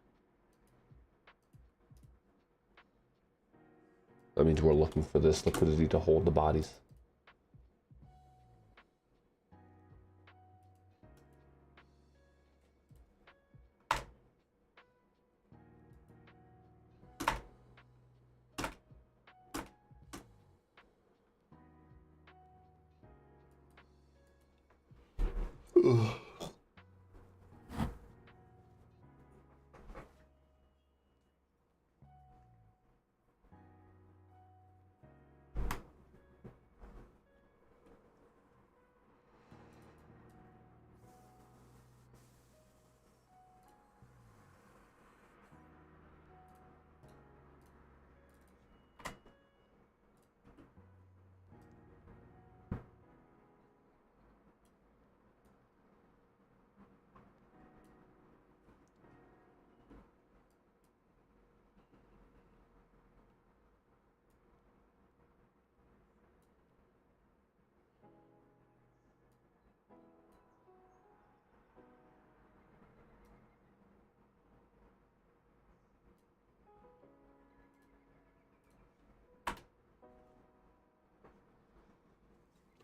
That means we're looking for this liquidity to hold the bodies.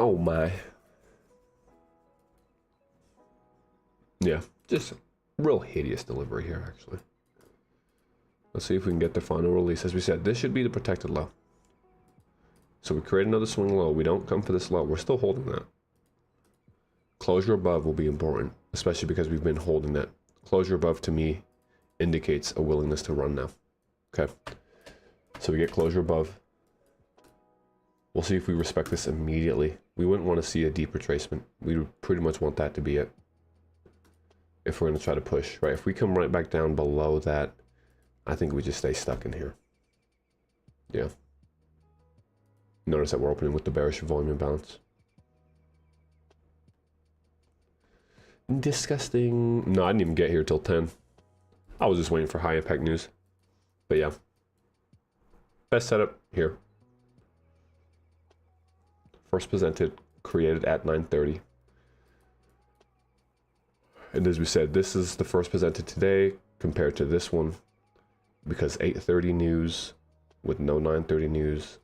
Oh my. Yeah, just real hideous delivery here, actually. Let's see if we can get the final release. As we said, this should be the protected low. So we create another swing low. We don't come for this low. We're still holding that. Closure above will be important, especially because we've been holding that. Closure above, to me, indicates a willingness to run now. Okay. So we get closure above. We'll see if we respect this immediately. We wouldn't want to see a deep retracement. We would pretty much want that to be it. If we're going to try to push, right? If we come right back down below that, I think we just stay stuck in here. Yeah. Notice that we're opening with the bearish volume imbalance. Disgusting. No, I didn't even get here till 10. I was just waiting for high impact news. But yeah. Best setup here. First presented, created at 9:30. And as we said, this is the first presented today compared to this one, because 8:30 news with no 9:30 news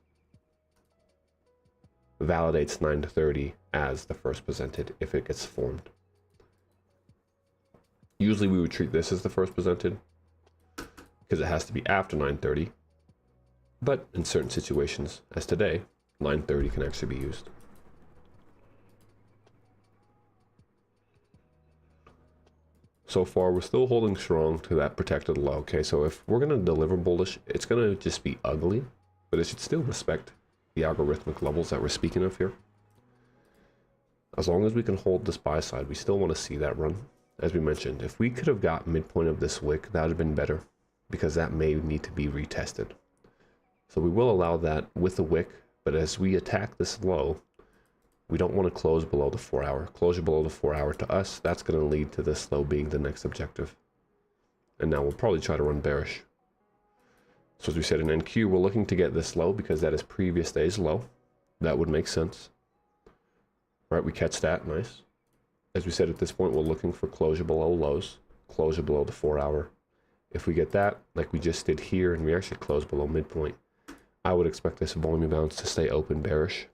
validates 9:30 as the first presented if it gets formed. Usually we would treat this as the first presented because it has to be after 9:30, but in certain situations, as today, 9:30 can actually be used. So far, we're still holding strong to that protected low. Okay, so if we're going to deliver bullish, it's going to just be ugly, but it should still respect the algorithmic levels that we're speaking of here. As long as we can hold this buy side, we still want to see that run. As we mentioned, if we could have got midpoint of this wick, that would have been better, because that may need to be retested. So we will allow that with the wick, but as we attack this low, we don't want to close below the 4 hour. Closure below the 4 hour to us, that's going to lead to this low being the next objective. And now we'll probably try to run bearish. So as we said in NQ, we're looking to get this low because that is previous day's low. That would make sense. Right, we catch that, nice. As we said at this point, we're looking for closure below lows, closure below the 4 hour. If we get that, like we just did here, and we actually close below midpoint, I would expect this volume bounce to stay open bearish.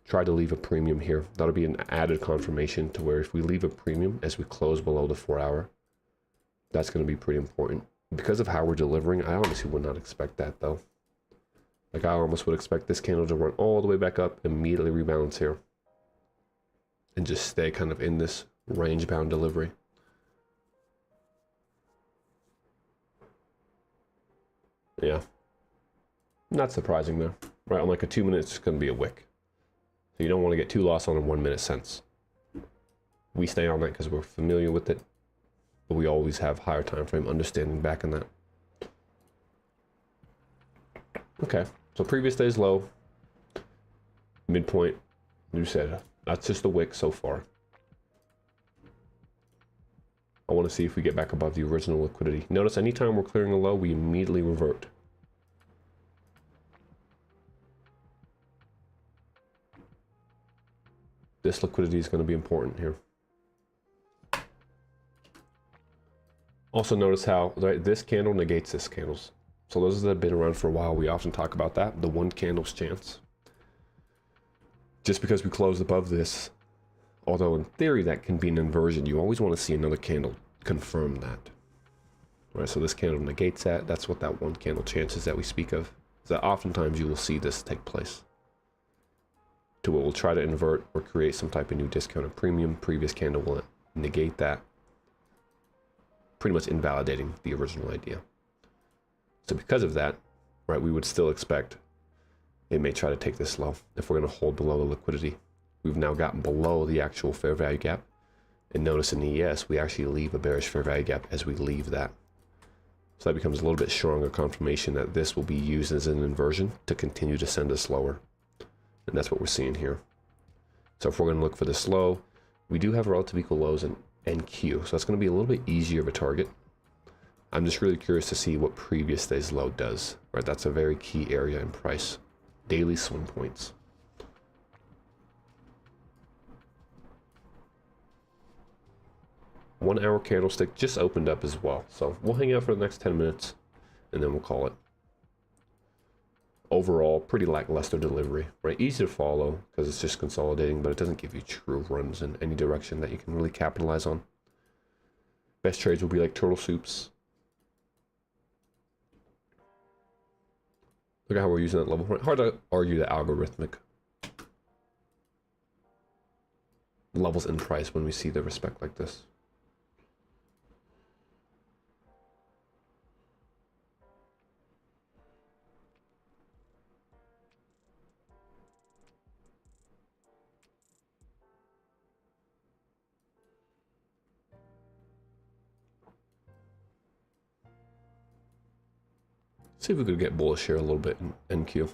Try to leave a premium here. That'll be an added confirmation to where if we leave a premium as we close below the 4 hour, that's going to be pretty important. Because of how we're delivering, I honestly would not expect that though. Like I almost would expect this candle to run all the way back up, immediately rebalance here, and just stay kind of in this range bound delivery. Yeah. Not surprising though. Right, on like a 2 minute, it's going to be a wick. So you don't want to get too lost on a 1 minute sense. We stay on that because we're familiar with it, but we always have higher time frame understanding back in that. Okay, so previous day's low, midpoint, you said, that's just a wick so far. I want to see if we get back above the original liquidity. Notice anytime we're clearing a low, we immediately revert. This liquidity is going to be important here. Also notice how this candle negates this candle's. So those that have been around for a while, we often talk about that, the one candle's chance. Just because we closed above this, although in theory that can be an inversion, you always want to see another candle confirm that. Right, so this candle negates that. That's what that one candle chance is that we speak of. Is that oftentimes you will see this take place. to it will try to invert or create some type of new discount or premium. Previous candle will negate that, pretty much invalidating the original idea. So because of that, right, we would still expect it may try to take this low if we're going to hold below the liquidity. We've now gotten below the actual fair value gap. And notice in the ES, we actually leave a bearish fair value gap as we leave that. So that becomes a little bit stronger confirmation that this will be used as an inversion to continue to send us lower. And that's what we're seeing here. So if we're going to look for this low, we do have relative equal lows in NQ. So that's going to be a little bit easier of a target. I'm just really curious to see what previous day's low does. Right, that's a very key area in price. Daily swing points. One hour candlestick just opened up as well. So we'll hang out for the next 10 minutes and then we'll call it. Overall, pretty lackluster delivery, right? Easy to follow because it's just consolidating, but it doesn't give you true runs in any direction that you can really capitalize on. Best trades will be like turtle soups. Look at how we're using that level. Hard to argue the algorithmic levels in price when we see the respect like this. See if we could get bullish here a little bit in NQ.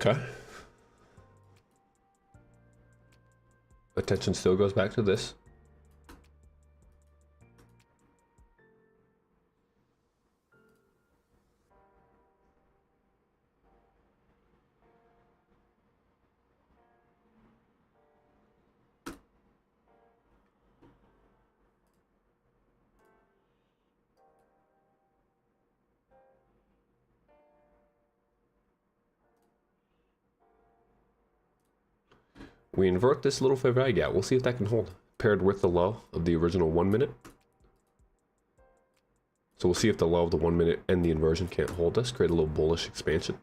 Okay. Attention still goes back to this. We invert this little fair value gap. We'll see if that can hold, paired with the low of the original 1 minute. So we'll see if the low of the 1 minute and the inversion can't hold us, create a little bullish expansion.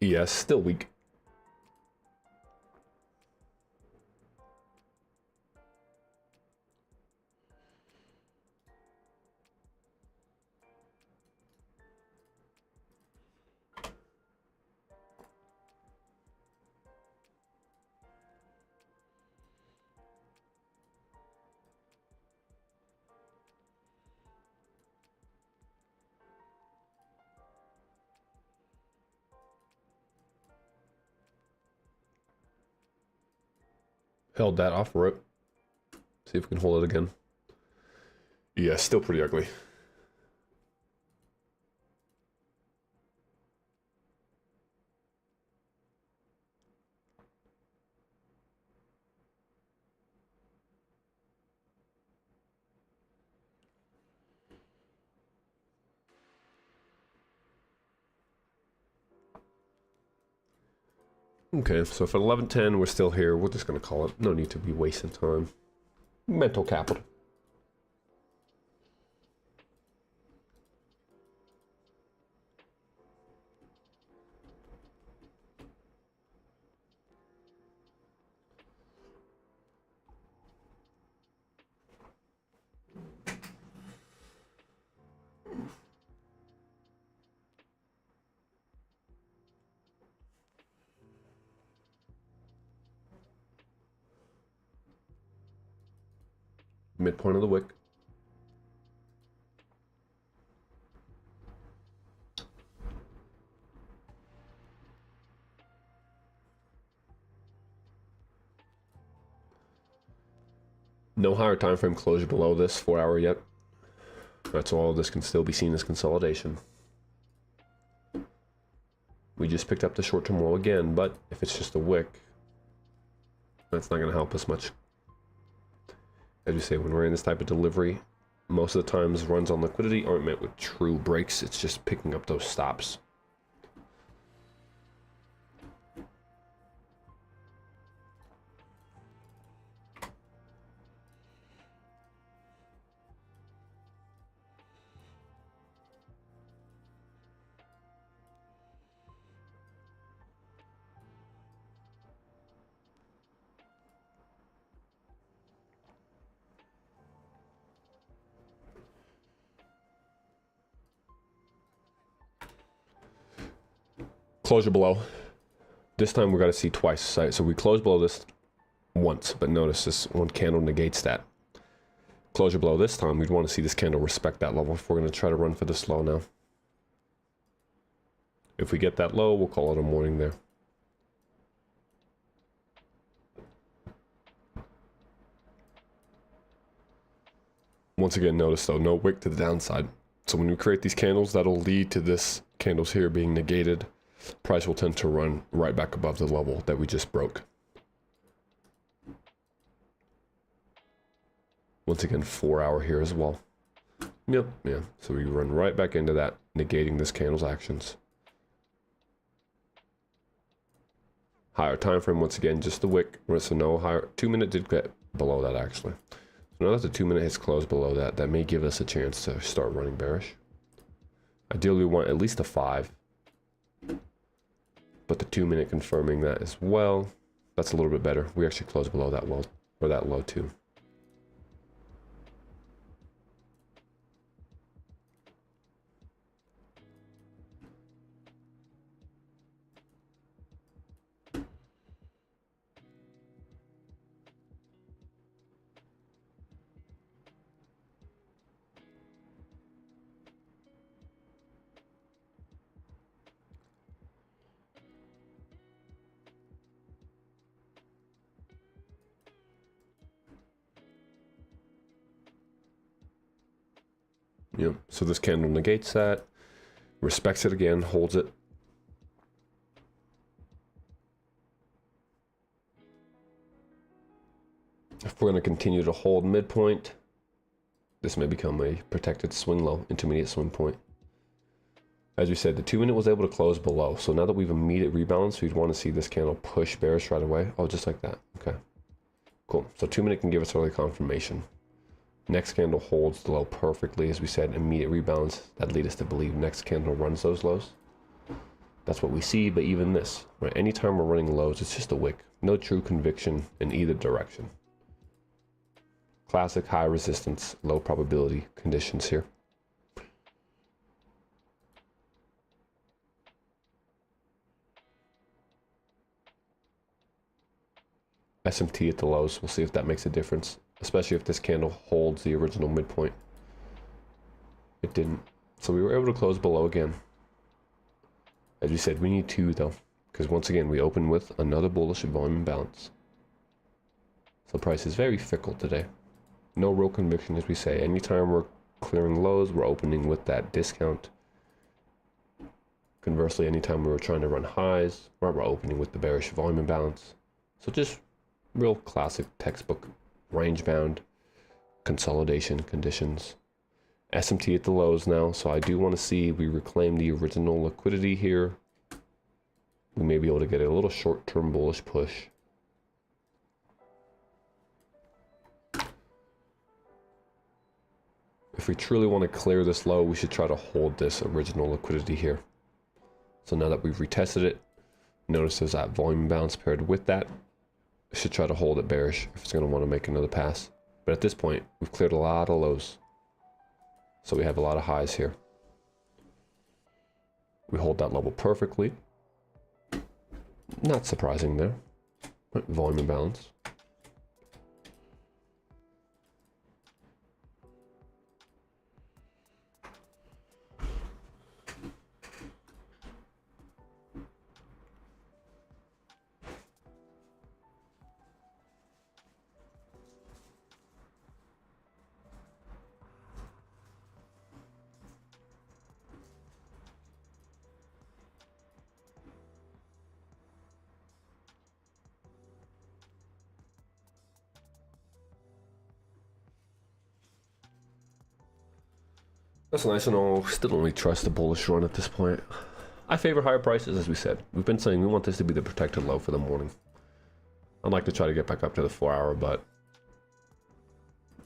ES still weak. Held that off rip. See if we can hold it again. Yeah, still pretty ugly. Okay, so for 11:10, we're still here. We're just going to call it. No need to be wasting time. Mental capital. Midpoint of the wick. No higher time frame closure below this 4 hour yet. That's all. This can still be seen as consolidation. We just picked up the short-term low again, but if it's just a wick, that's not going to help us much. As you say, when we're in this type of delivery, most of the times runs on liquidity aren't met with true breaks. It's just picking up those stops. Closure below. This time we're going to see twice. So we close below this once, but notice this one candle negates that. Closure below this time, we'd want to see this candle respect that level if we're going to try to run for this low now. If we get that low, we'll call it a morning there. Once again, notice though, no wick to the downside. So when we create these candles, that'll lead to this candles here being negated. Price will tend to run right back above the level that we just broke. Once again, 4 hour here as well. Yep, yeah. So we run right back into that, negating this candle's actions. Higher time frame, once again, just the wick. So no higher. 2 minute did get below that actually. So now that the 2 minute hits close below that, that may give us a chance to start running bearish. Ideally, we want at least a 5. But the 2 minute confirming that as well, that's a little bit better. We actually close below that low, or that low too. Yep, so this candle negates that, respects it again, holds it. If we're going to continue to hold midpoint, this may become a protected swing low, intermediate swing point. As we said, the 2 minute was able to close below. So now that we've immediate rebalanced, we'd want to see this candle push bearish right away. Oh, just like that. Okay, cool. So 2 minute can give us early confirmation. Next candle holds the low perfectly. As we said, immediate rebalance. That lead us to believe next candle runs those lows. That's what we see, but even this, right? Anytime we're running lows, it's just a wick. No true conviction in either direction. Classic high resistance, low probability conditions here. SMT at the lows, we'll see if that makes a difference, especially if this candle holds the original midpoint. It didn't, so we were able to close below again. As we said, we need 2 though, because once again we open with another bullish volume imbalance. So price is very fickle today. No real conviction, as we say. Anytime we're clearing lows, we're opening with that discount. Conversely, anytime we were trying to run highs, we're opening with the bearish volume imbalance. So just real classic textbook range bound consolidation conditions. SMT at the lows now, so I do want to see we reclaim the original liquidity here. We may be able to get a little short-term bullish push. If we truly want to clear this low, we should try to hold this original liquidity here. So now that we've retested it, notice there's that volume imbalance paired with that. Should try to hold it bearish if it's going to want to make another pass. But at this point, we've cleared a lot of lows. So we have a lot of highs here. We hold that level perfectly. Not surprising there. Volume imbalance. That's nice and all. Still don't really trust the bullish run at this point. I favor higher prices, as we said. We've been saying we want this to be the protected low for the morning. I'd like to try to get back up to the 4-hour, but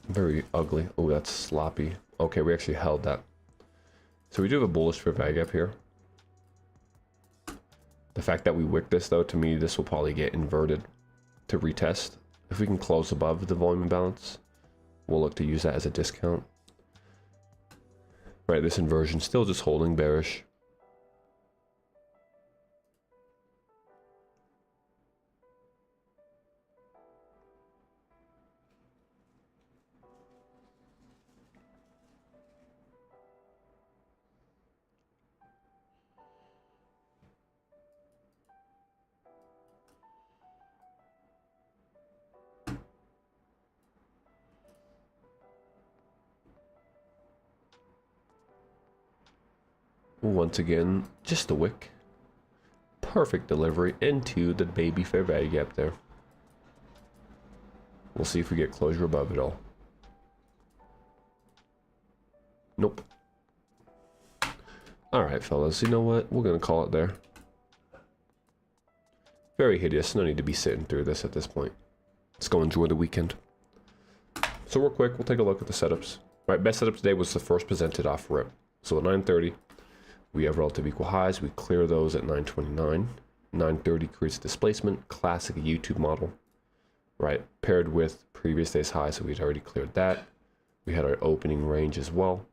very ugly. Oh, that's sloppy. Okay, we actually held that. So we do have a bullish fair value gap here. The fact that we wick this, though, to me, this will probably get inverted to retest. If we can close above the volume imbalance, we'll look to use that as a discount. Right, this inversion still just holding bearish. Once again, just a wick. Perfect delivery into the baby fair value gap there. We'll see if we get closure above it all. Nope. Alright, fellas, you know what? We're going to call it there. Very hideous. No need to be sitting through this at this point. Let's go enjoy the weekend. So real quick, we'll take a look at the setups. Alright, best setup today was the first presented off rip. So at 9:30. We have relative equal highs. We clear those at 9:29. 9:30 creates displacement, classic YouTube model, right? Paired with previous day's high, so we'd already cleared that. We had our opening range as well,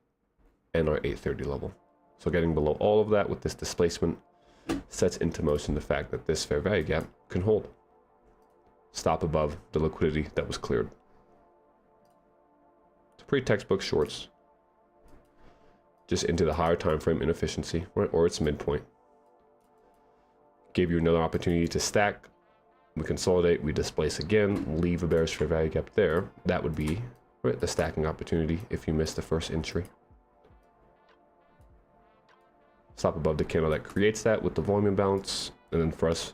and our 8:30 level. So getting below all of that with this displacement sets into motion the fact that this fair value gap can hold. Stop above the liquidity that was cleared. It's pretty textbook shorts. Just into the higher time frame inefficiency, right, or its midpoint. Gave you another opportunity to stack. We consolidate, we displace again, leave a bearish fair value gap there. That would be, right, the stacking opportunity if you missed the first entry. Stop above the candle that creates that with the volume imbalance, and then for us,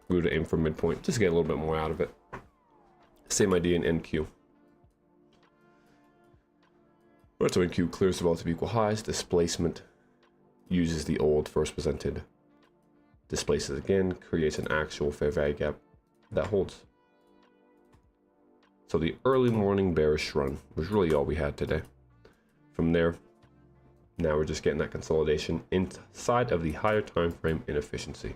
we would aim for midpoint, just get a little bit more out of it. Same idea in NQ. So NQ clears the relative equal highs, displacement uses the old first presented, displaces again, creates an actual fair value gap that holds. So the early morning bearish run was really all we had today. From there, now we're just getting that consolidation inside of the higher time frame inefficiency.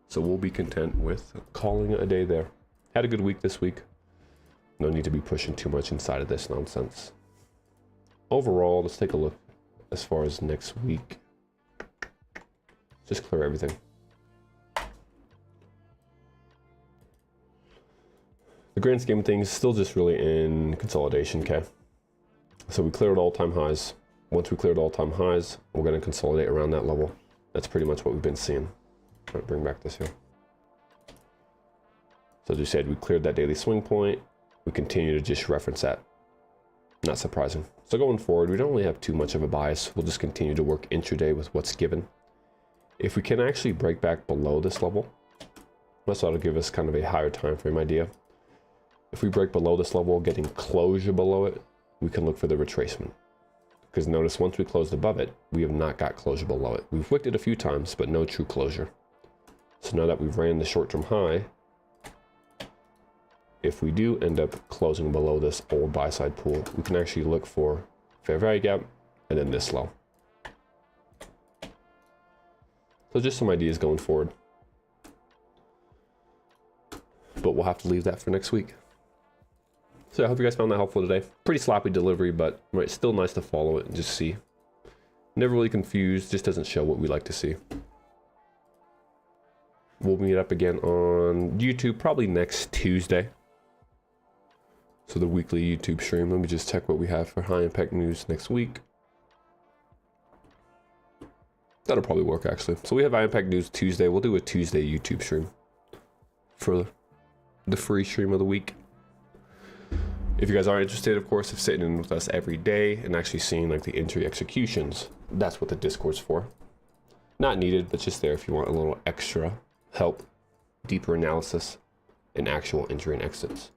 So we'll be content with calling it a day there. Had a good week this week. No need to be pushing too much inside of this nonsense. Overall, let's take a look as far as next week. Just clear everything. The grand scheme of things is still just really in consolidation, okay? So we cleared all-time highs. Once we cleared all-time highs, we're going to consolidate around that level. That's pretty much what we've been seeing. All right, bring back this here. So as you said, we cleared that daily swing point. We continue to just reference that. Not surprising. So going forward, we don't really have too much of a bias. We'll just continue to work intraday with what's given. If we can actually break back below this level, that'll give us kind of a higher time frame idea. If we break below this level, getting closure below it, we can look for the retracement. Because notice once we closed above it, we have not got closure below it. We've wicked it a few times, but no true closure. So now that we've ran the short-term high, if we do end up closing below this old buy side pool, we can actually look for fair value gap and then this low. So just some ideas going forward. But we'll have to leave that for next week. So I hope you guys found that helpful today. Pretty sloppy delivery, but right, still nice to follow it and just see. Never really confused, just doesn't show what we like to see. We'll meet up again on YouTube probably next Tuesday. So the weekly YouTube stream. Let me just check what we have for high impact news next week. That'll probably work actually. So we have high impact news Tuesday. We'll do a Tuesday YouTube stream for the free stream of the week. If you guys are interested, of course, of sitting in with us every day and actually seeing like the entry executions, that's what the Discord's for. Not needed, but just there if you want a little extra help, deeper analysis, and actual entry and exits.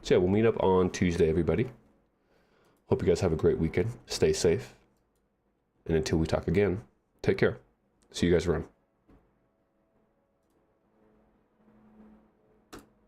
So yeah, we'll meet up on Tuesday, everybody. Hope you guys have a great weekend. Stay safe. And until we talk again, take care. See you guys around.